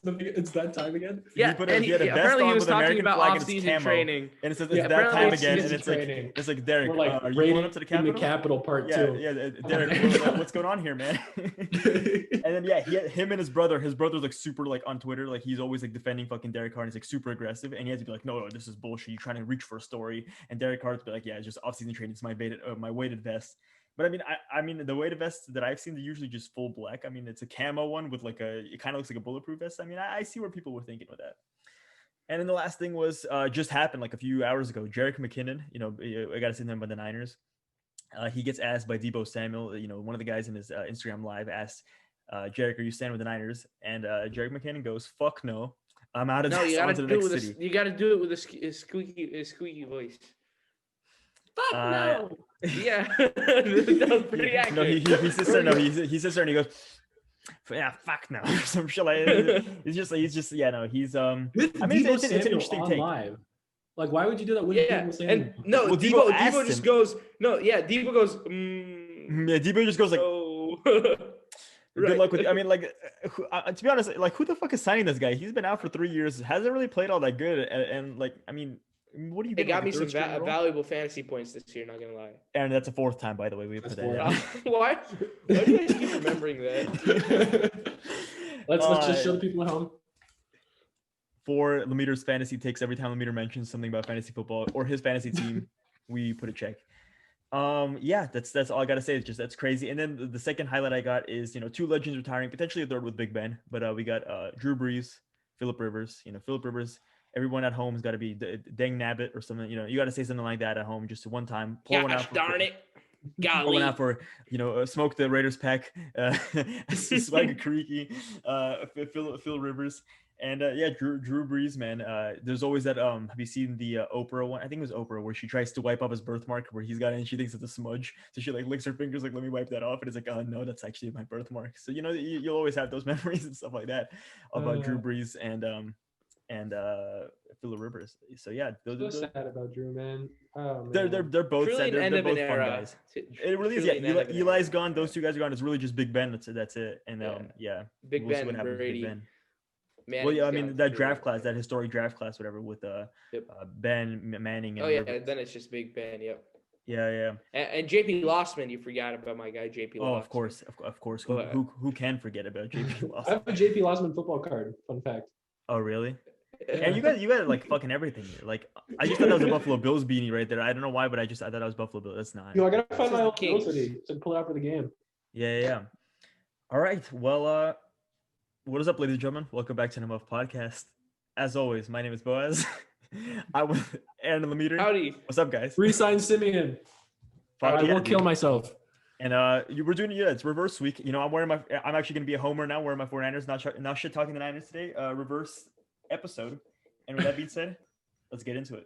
D: It's that time again.
C: Yeah, apparently he was talking about off-season training,
A: and it says it's that time again, and it's like Derek, are you going up to the Capitol?
D: The Capitol part 2.
A: Yeah, Derek, what's going on here, man? And then him and his brother's like super like on Twitter, like he's always like defending fucking Derek Carr, and he's like super aggressive, and he has to be like, no, this is bullshit. You're trying to reach for a story, and Derek Carr's be like, yeah, it's just off-season training. It's my weighted vest. But I mean, the weighted vests that I've seen, they're usually just full black. I mean, it's a camo one with it kind of looks like a bulletproof vest. I mean, I see where people were thinking with that. And then the last thing was just happened like a few hours ago. Jerick McKinnon, I got to say him by the Niners. He gets asked by Deebo Samuel, one of the guys in his Instagram live asked, Jerick, are you standing with the Niners? And Jerick McKinnon goes, fuck no. I'm out of this.
C: You got to do it with a squeaky voice. Fuck no. Yeah, that was pretty accurate.
A: No, he sits there. No, he sits there and he goes, "Yeah, fuck no." Some shit like he's just. No, he's. I mean, it's an interesting take.
D: Live. Like, why would you do that?
C: Deebo just goes. No, yeah, Deebo goes.
A: Yeah, Deebo just goes like. Oh. Good luck with. I mean, like, to be honest, like, who the fuck is signing this guy? He's been out for 3 years. Hasn't really played all that good, and like, I mean. What do you?
C: It got me some valuable fantasy points this year. Not gonna lie.
A: And that's the 4th time, by the way. We put that down.
C: Why do you guys keep remembering that?
D: Let's just show the people at home.
A: For Lemeter's fantasy takes, every time Lemeter mentions something about fantasy football or his fantasy team, we put a check. That's all I gotta say. It's just that's crazy. And then the second highlight I got is 2 legends retiring, potentially a third with Big Ben. But we got Drew Brees, Phillip Rivers. Phillip Rivers. Everyone at home has got to be dang nabbit or something. You got to say something like that at home just one time.
C: Darn it. Golly.
A: Pour one out for, smoke the Raiders pack, Swagger Kariki, Phil Rivers. And Drew Brees, man. There's always that. Have you seen the Oprah one? I think it was Oprah where she tries to wipe off his birthmark where he's got it and she thinks it's a smudge. So she like licks her fingers like, let me wipe that off. And it's like, oh no, that's actually my birthmark. So you'll always have those memories and stuff like that about Drew Brees and Phillip Rivers. So yeah,
D: those sad about Drew, man. Oh,
A: man. They're both sad. They're both fun guys. It really is. Yeah, Eli's gone. Those 2 guys are gone. It's really just Big Ben. That's it. And
C: Big Ben, Brady.
A: Big Ben. Well, yeah, I mean that draft class, that historic draft class, whatever, with Ben Manning. And
C: Rivers. Then it's just Big Ben. Yep.
A: Yeah.
C: And JP Lossman, you forgot about my guy JP Lossman.
A: Oh, of course. Who can forget about JP Lossman?
D: I have a JP Lossman football card. Fun fact.
A: Oh, really? And you got like fucking everything here. Like I just thought that was a Buffalo Bills beanie right there. I don't know why, but I thought that was Buffalo Bills. That's not.
D: I gotta find my old Bills hoodie to pull out for the game.
A: Yeah. All right. Well, what is up, ladies and gentlemen? Welcome back to the Muffed Podcast. As always, my name is Boaz. I'm with Aaron and Lemeter.
C: Howdy.
A: What's up, guys?
D: Resign Simeon. I will kill myself.
A: And we're doing it's reverse week. I'm actually gonna be a homer now, wearing my 49ers. Not shit talking the Niners today. Reverse episode. And with that being said, let's get into it.